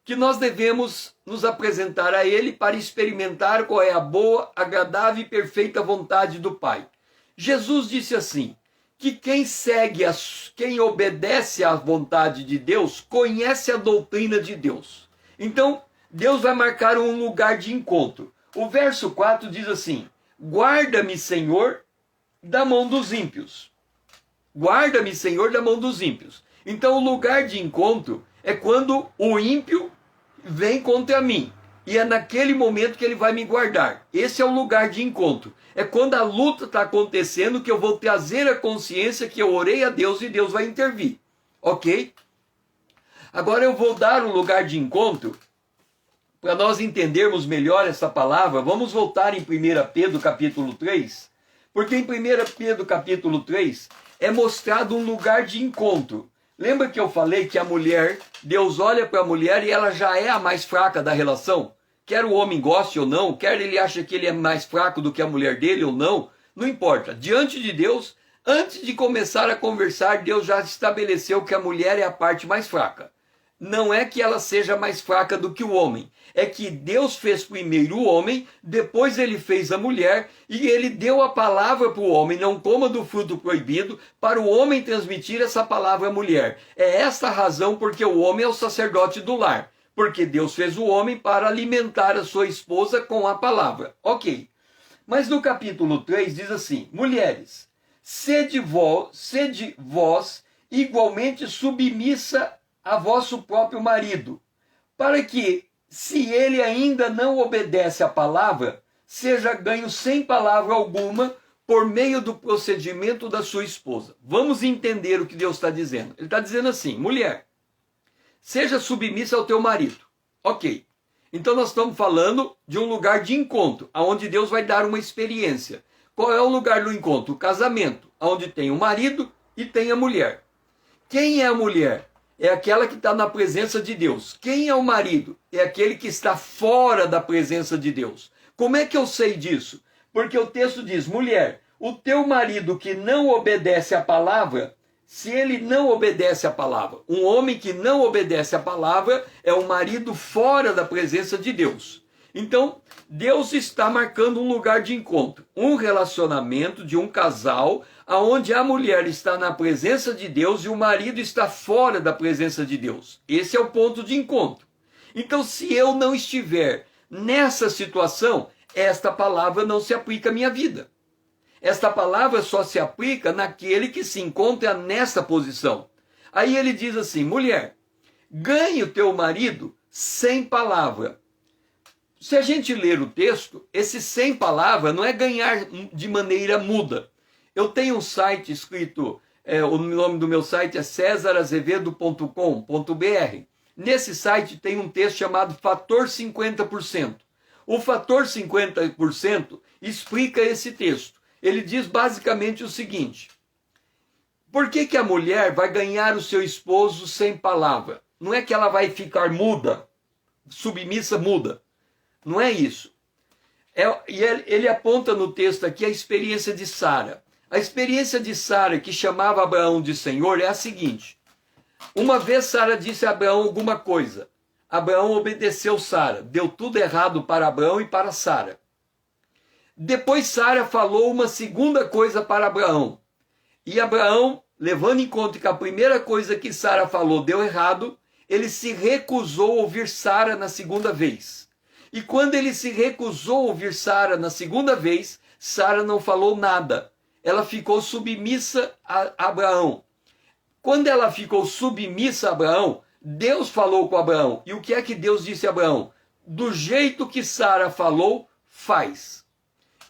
que nós devemos nos apresentar a Ele para experimentar qual é a boa, agradável e perfeita vontade do Pai. Jesus disse assim, que quem obedece à vontade de Deus, conhece a doutrina de Deus. Então, Deus vai marcar um lugar de encontro. O verso 4 diz assim, guarda-me, Senhor, da mão dos ímpios. Guarda-me, Senhor, da mão dos ímpios. Então, o lugar de encontro é quando o ímpio vem contra mim. E é naquele momento que ele vai me guardar. Esse é o lugar de encontro. É quando a luta está acontecendo que eu vou trazer a consciência que eu orei a Deus e Deus vai intervir. Ok? Agora eu vou dar um lugar de encontro. Para nós entendermos melhor essa palavra, vamos voltar em 1 Pedro capítulo 3. Porque em 1 Pedro capítulo 3 é mostrado um lugar de encontro. Lembra que eu falei que a mulher, Deus olha para a mulher e ela já é a mais fraca da relação? Quer o homem goste ou não, quer ele ache que ele é mais fraco do que a mulher dele ou não, não importa. Diante de Deus, antes de começar a conversar, Deus já estabeleceu que a mulher é a parte mais fraca. Não é que ela seja mais fraca do que o homem. É que Deus fez primeiro o homem, depois ele fez a mulher, e ele deu a palavra para o homem, não coma do fruto proibido, para o homem transmitir essa palavra à mulher. É esta a razão porque o homem é o sacerdote do lar. Porque Deus fez o homem para alimentar a sua esposa com a palavra. Ok. Mas no capítulo 3 diz assim: mulheres, sede vós igualmente submissa a vosso próprio marido, para que, se ele ainda não obedece à palavra, seja ganho sem palavra alguma por meio do procedimento da sua esposa. Vamos entender o que Deus está dizendo. Ele está dizendo assim: mulher, seja submissa ao teu marido. Ok. Então nós estamos falando de um lugar de encontro, onde Deus vai dar uma experiência. Qual é o lugar do encontro? O casamento, onde tem o marido e tem a mulher. Quem é a mulher? É aquela que está na presença de Deus. Quem é o marido? É aquele que está fora da presença de Deus. Como é que eu sei disso? Porque o texto diz: mulher, o teu marido que não obedece à palavra, se ele não obedece à palavra, um homem que não obedece à palavra é um marido fora da presença de Deus. Então, Deus está marcando um lugar de encontro, um relacionamento de um casal, onde a mulher está na presença de Deus e o marido está fora da presença de Deus. Esse é o ponto de encontro. Então, se eu não estiver nessa situação, esta palavra não se aplica à minha vida. Esta palavra só se aplica naquele que se encontra nessa posição. Aí ele diz assim: mulher, ganhe o teu marido sem palavra. Se a gente ler o texto, esse sem palavra não é ganhar de maneira muda. Eu tenho um site escrito, o nome do meu site é cesarazevedo.com.br. Nesse site tem um texto chamado Fator 50%. O fator 50% explica esse texto. Ele diz basicamente o seguinte: por que a mulher vai ganhar o seu esposo sem palavra? Não é que ela vai ficar muda, submissa muda. Não é isso. Ele aponta no texto aqui a experiência de Sara. A experiência de Sara, que chamava Abraão de Senhor, é a seguinte: uma vez Sara disse a Abraão alguma coisa. Abraão obedeceu Sara. Deu tudo errado para Abraão e para Sara. Depois Sara falou uma segunda coisa para Abraão. E Abraão, levando em conta que a primeira coisa que Sara falou deu errado, ele se recusou a ouvir Sara na segunda vez. E quando ele se recusou a ouvir Sara na segunda vez, Sara não falou nada. Ela ficou submissa a Abraão. Quando ela ficou submissa a Abraão, Deus falou com Abraão. E o que é que Deus disse a Abraão? Do jeito que Sara falou, faz.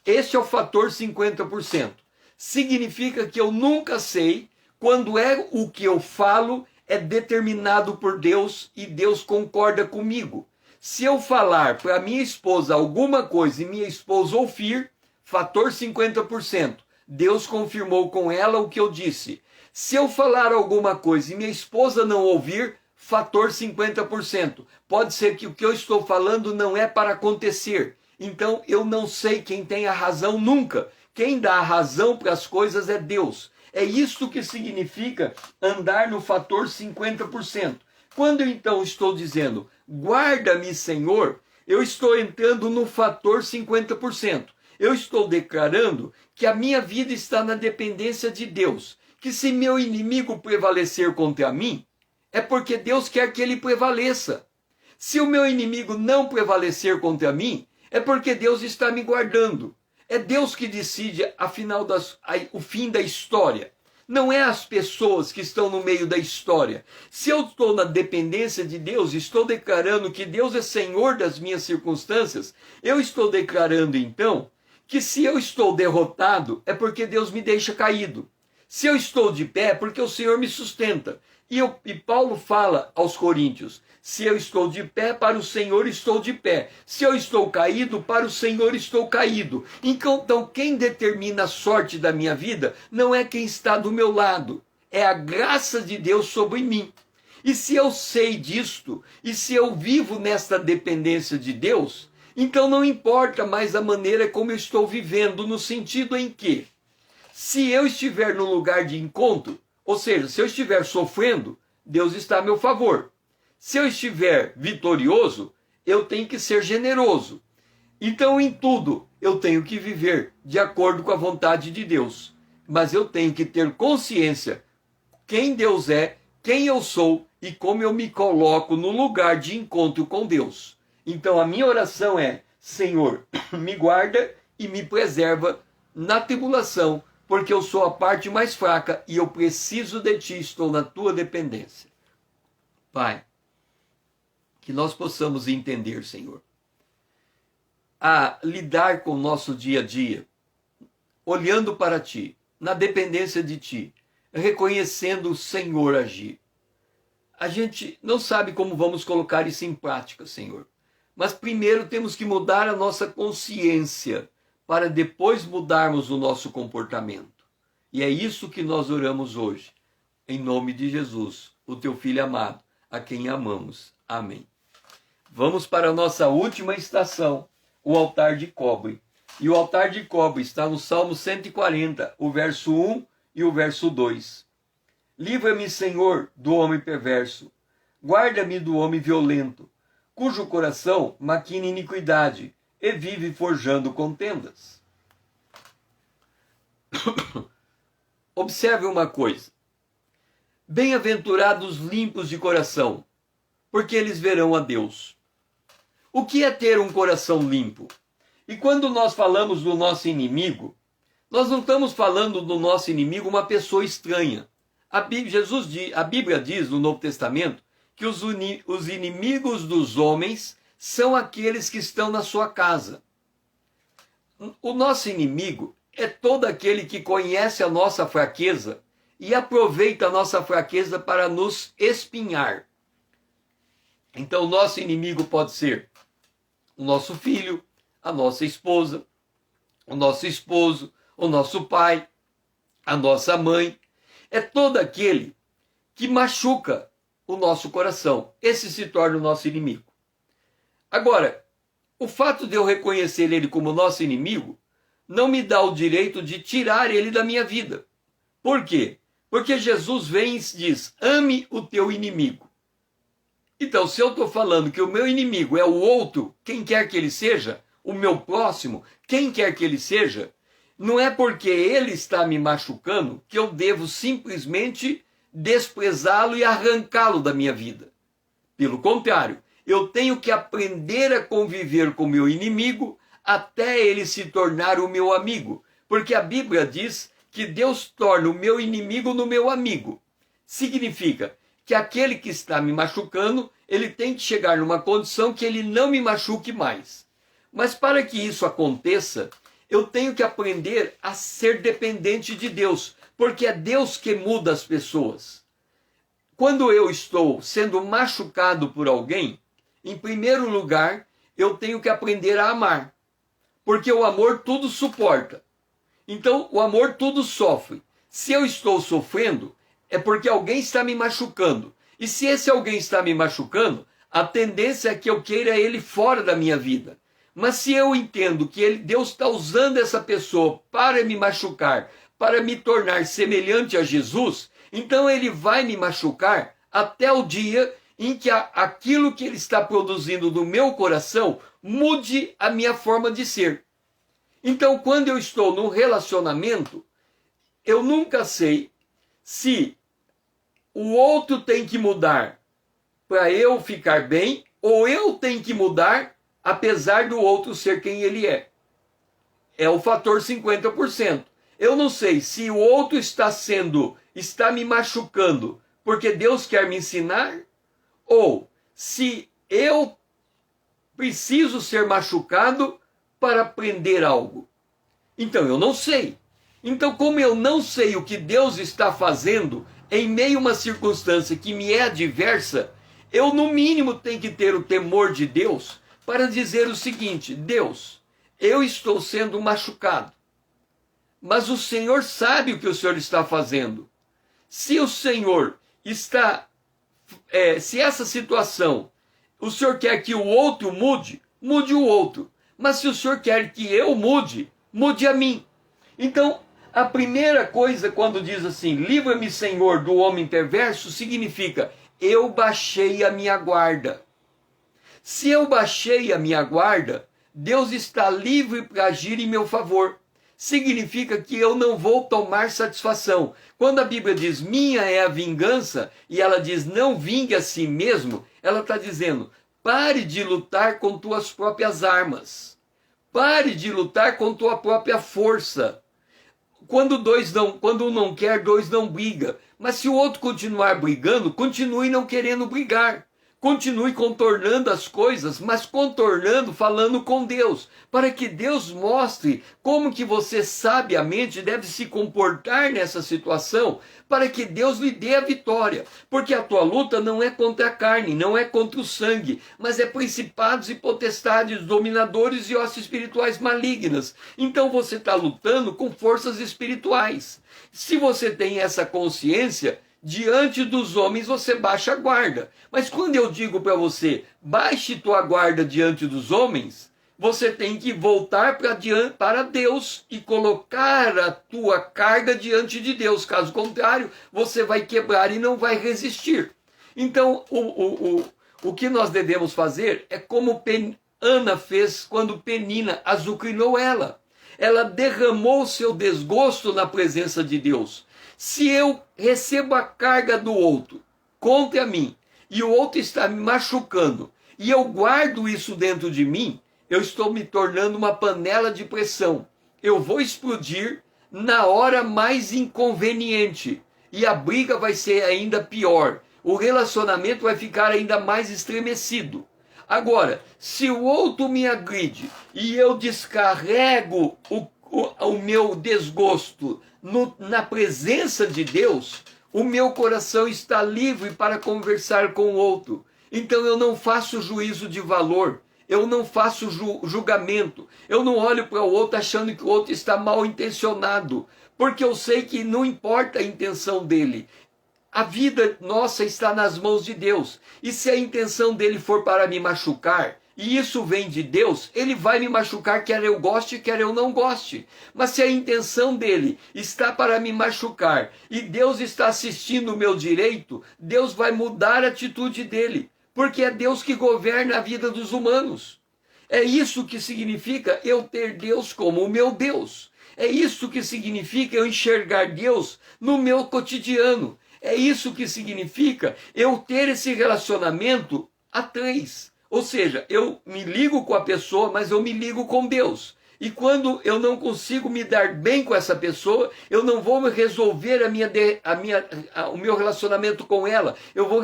Este é o fator 50%. Significa que eu nunca sei quando é o que eu falo é determinado por Deus e Deus concorda comigo. Se eu falar para minha esposa alguma coisa e minha esposa ouvir, fator 50%. Deus confirmou com ela o que eu disse. Se eu falar alguma coisa e minha esposa não ouvir, fator 50%. Pode ser que o que eu estou falando não é para acontecer. Então eu não sei quem tem a razão nunca. Quem dá a razão para as coisas é Deus. É isto que significa andar no fator 50%. Quando eu então estou dizendo, guarda-me, Senhor, eu estou entrando no fator 50%. Eu estou declarando que a minha vida está na dependência de Deus. Que se meu inimigo prevalecer contra mim, é porque Deus quer que ele prevaleça. Se o meu inimigo não prevalecer contra mim, é porque Deus está me guardando. É Deus que decide, afinal, o fim da história. não é as pessoas que estão no meio da história. Se eu estou na dependência de Deus, estou declarando que Deus é Senhor das minhas circunstâncias, eu estou declarando então que se eu estou derrotado é porque Deus me deixa caído. Se eu estou de pé é porque o Senhor me sustenta. E Paulo fala aos Coríntios, se eu estou de pé, para o Senhor estou de pé. Se eu estou caído, para o Senhor estou caído. Então quem determina a sorte da minha vida não é quem está do meu lado, é a graça de Deus sobre mim. E se eu sei disto, e se eu vivo nesta dependência de Deus, então não importa mais a maneira como eu estou vivendo, no sentido em que, se eu estiver no lugar de encontro, ou seja, se eu estiver sofrendo, Deus está a meu favor. Se eu estiver vitorioso, eu tenho que ser generoso. Então, em tudo, eu tenho que viver de acordo com a vontade de Deus. Mas eu tenho que ter consciência quem Deus é, quem eu sou e como eu me coloco no lugar de encontro com Deus. Então, a minha oração é: Senhor, me guarda e me preserva na tribulação, porque eu sou a parte mais fraca e eu preciso de Ti, estou na Tua dependência. Pai, que nós possamos entender, Senhor, a lidar com o nosso dia a dia, olhando para Ti, na dependência de Ti, reconhecendo o Senhor agir. A gente não sabe como vamos colocar isso em prática, Senhor, mas primeiro temos que mudar a nossa consciência, para depois mudarmos o nosso comportamento. E é isso que nós oramos hoje, em nome de Jesus, o Teu Filho amado, a quem amamos. Amém. Vamos para a nossa última estação, o altar de cobre. E o altar de cobre está no Salmo 140, o verso 1 e o verso 2. Livra-me, Senhor, do homem perverso. Guarda-me do homem violento, cujo coração maquina iniquidade e vive forjando contendas. Observe uma coisa. Bem-aventurados limpos de coração, porque eles verão a Deus. O que é ter um coração limpo? E quando nós falamos do nosso inimigo, nós não estamos falando do nosso inimigo uma pessoa estranha. A Bíblia diz no Novo Testamento que os inimigos dos homens são aqueles que estão na sua casa. O nosso inimigo é todo aquele que conhece a nossa fraqueza e aproveita a nossa fraqueza para nos espinhar. Então, o nosso inimigo pode ser o nosso filho, a nossa esposa, o nosso esposo, o nosso pai, a nossa mãe. É todo aquele que machuca o nosso coração. Esse se torna o nosso inimigo. Agora, o fato de eu reconhecer ele como nosso inimigo não me dá o direito de tirar ele da minha vida. Por quê? Porque Jesus vem e diz: ame o teu inimigo. Então, se eu estou falando que o meu inimigo é o outro, quem quer que ele seja, o meu próximo, quem quer que ele seja, não é porque ele está me machucando que eu devo simplesmente desprezá-lo e arrancá-lo da minha vida. Pelo contrário, eu tenho que aprender a conviver com o meu inimigo até ele se tornar o meu amigo. Porque a Bíblia diz que Deus torna o meu inimigo no meu amigo. Significa que aquele que está me machucando, ele tem que chegar numa condição que ele não me machuque mais. Mas para que isso aconteça, eu tenho que aprender a ser dependente de Deus, porque é Deus que muda as pessoas. Quando eu estou sendo machucado por alguém, em primeiro lugar, eu tenho que aprender a amar, porque o amor tudo suporta. Então, o amor tudo sofre. Se eu estou sofrendo, é porque alguém está me machucando. E se esse alguém está me machucando, a tendência é que eu queira ele fora da minha vida. Mas se eu entendo que Deus está usando essa pessoa para me machucar, para me tornar semelhante a Jesus, então ele vai me machucar até o dia em que aquilo que ele está produzindo no meu coração mude a minha forma de ser. Então, quando eu estou num relacionamento, eu nunca sei se o outro tem que mudar para eu ficar bem ou eu tenho que mudar apesar do outro ser quem ele é. É o fator 50%. Eu não sei se o outro está me machucando porque Deus quer me ensinar, ou se eu preciso ser machucado para aprender algo. Então eu não sei. Então, como eu não sei o que Deus está fazendo em meio a uma circunstância que me é adversa, eu no mínimo tenho que ter o temor de Deus para dizer o seguinte: Deus, eu estou sendo machucado, mas o Senhor sabe o que o Senhor está fazendo. Se o Senhor está, se essa situação, o Senhor quer que o outro mude, mude o outro. Mas se o Senhor quer que eu mude, mude a mim. Então, a primeira coisa quando diz assim, livra-me, Senhor, do homem perverso, significa, eu baixei a minha guarda. Se eu baixei a minha guarda, Deus está livre para agir em meu favor. Significa que eu não vou tomar satisfação. Quando a Bíblia diz, minha é a vingança, e ela diz, não vingue a si mesmo, ela está dizendo, pare de lutar com tuas próprias armas. Pare de lutar com tua própria força. Quando um não quer, dois não brigam. Mas se o outro continuar brigando, continue não querendo brigar. Continue contornando as coisas, mas contornando, falando com Deus, para que Deus mostre como que você sabiamente deve se comportar nessa situação, para que Deus lhe dê a vitória. Porque a tua luta não é contra a carne, não é contra o sangue, mas é principados e potestades, dominadores e hostes espirituais malignas. Então você está lutando com forças espirituais. Se você tem essa consciência, diante dos homens você baixa a guarda. Mas quando eu digo para você, baixe tua guarda diante dos homens, você tem que voltar para Deus e colocar a tua carga diante de Deus. Caso contrário, você vai quebrar e não vai resistir. Então, o que nós devemos fazer é como Ana fez quando Penina azucrinou ela. Ela derramou seu desgosto na presença de Deus. Se eu recebo a carga do outro contra mim, e o outro está me machucando, e eu guardo isso dentro de mim, eu estou me tornando uma panela de pressão. Eu vou explodir na hora mais inconveniente, e a briga vai ser ainda pior. O relacionamento vai ficar ainda mais estremecido. Agora, se o outro me agride, e eu descarrego o meu desgosto na presença de Deus, o meu coração está livre para conversar com o outro. Então eu não faço juízo de valor, eu não faço julgamento, eu não olho para o outro achando que o outro está mal intencionado, porque eu sei que não importa a intenção dele. A vida nossa está nas mãos de Deus, e se a intenção dele for para me machucar, e isso vem de Deus, ele vai me machucar, quer eu goste, quer eu não goste. Mas se a intenção dele está para me machucar, e Deus está assistindo o meu direito, Deus vai mudar a atitude dele, porque é Deus que governa a vida dos humanos. É isso que significa eu ter Deus como o meu Deus. É isso que significa eu enxergar Deus no meu cotidiano. É isso que significa eu ter esse relacionamento a três. Ou seja, eu me ligo com a pessoa, mas eu me ligo com Deus. E quando eu não consigo me dar bem com essa pessoa, eu não vou resolver o meu relacionamento com ela. Eu vou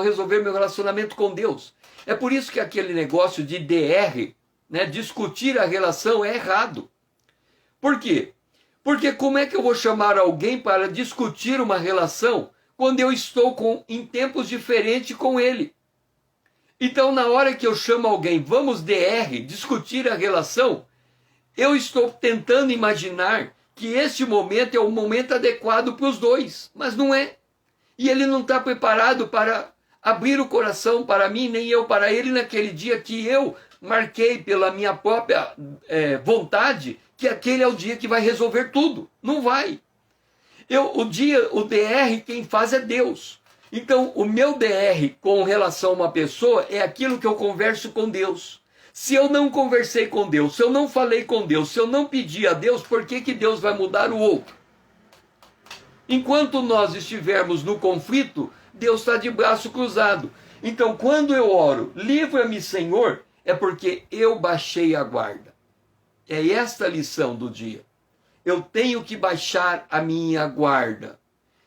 resolver meu relacionamento com Deus. É por isso que aquele negócio de DR, né, discutir a relação, é errado. Por quê? Porque como é que eu vou chamar alguém para discutir uma relação quando eu estou em tempos diferentes com ele? Então, na hora que eu chamo alguém, vamos DR, discutir a relação, eu estou tentando imaginar que este momento é o momento adequado para os dois, mas não é. E ele não está preparado para abrir o coração para mim, nem eu para ele, naquele dia que eu marquei pela minha própria vontade, que aquele é o dia que vai resolver tudo. Não vai. O DR, quem faz é Deus. Então, o meu DR com relação a uma pessoa é aquilo que eu converso com Deus. Se eu não conversei com Deus, se eu não falei com Deus, se eu não pedi a Deus, por que Deus vai mudar o outro? Enquanto nós estivermos no conflito, Deus está de braço cruzado. Então, quando eu oro, livra-me, Senhor, é porque eu baixei a guarda. É esta a lição do dia. eu tenho que baixar a minha guarda.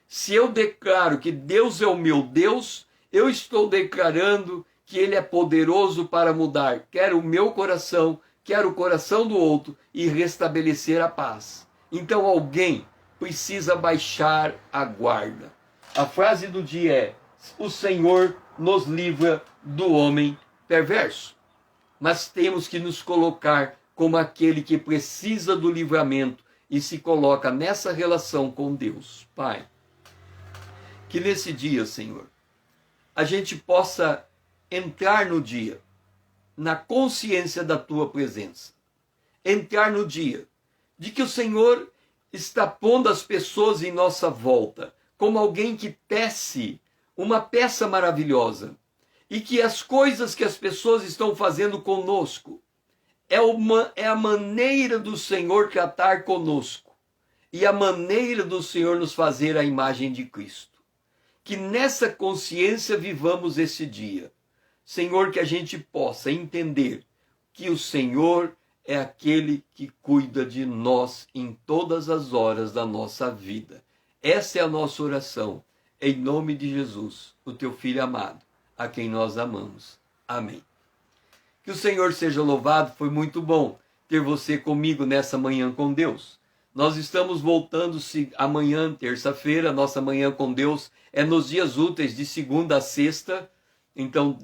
Se eu declaro que Deus é o meu Deus, eu estou declarando que Ele é poderoso para mudar, quer o meu coração, quer o coração do outro, e restabelecer a paz. Então alguém precisa baixar a guarda. A frase do dia é: o Senhor nos livra do homem perverso. Mas temos que nos colocar como aquele que precisa do livramento e se coloca nessa relação com Deus. Pai, que nesse dia, Senhor, a gente possa entrar no dia na consciência da Tua presença. Entrar no dia de que o Senhor está pondo as pessoas em nossa volta como alguém que tece uma peça maravilhosa e que as coisas que as pessoas estão fazendo conosco é a maneira do Senhor tratar conosco e a maneira do Senhor nos fazer a imagem de Cristo. Que nessa consciência vivamos esse dia. Senhor, que a gente possa entender que o Senhor é aquele que cuida de nós em todas as horas da nossa vida. Essa é a nossa oração, em nome de Jesus, o teu Filho amado, a quem nós amamos. Amém. Que o Senhor seja louvado, foi muito bom ter você comigo nessa manhã com Deus. Nós estamos voltando amanhã, terça-feira, nossa manhã com Deus é nos dias úteis de segunda a sexta, então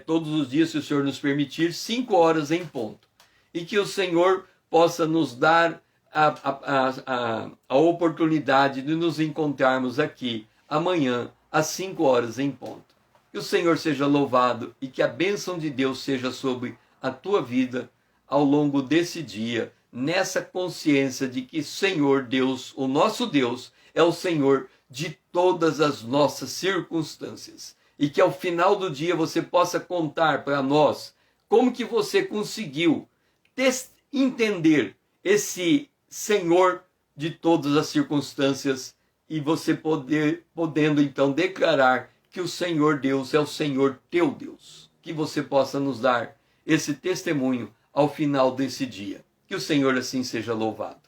todos os dias, se o Senhor nos permitir, 5 horas em ponto. E que o Senhor possa nos dar a oportunidade de nos encontrarmos aqui amanhã às 5 horas em ponto. Que o Senhor seja louvado e que a bênção de Deus seja sobre a tua vida ao longo desse dia, nessa consciência de que Senhor Deus, o nosso Deus, é o Senhor de todas as nossas circunstâncias. E que ao final do dia você possa contar para nós como que você conseguiu entender esse Senhor de todas as circunstâncias e você podendo então declarar que o Senhor Deus é o Senhor teu Deus. Que você possa nos dar esse testemunho ao final desse dia. Que o Senhor assim seja louvado.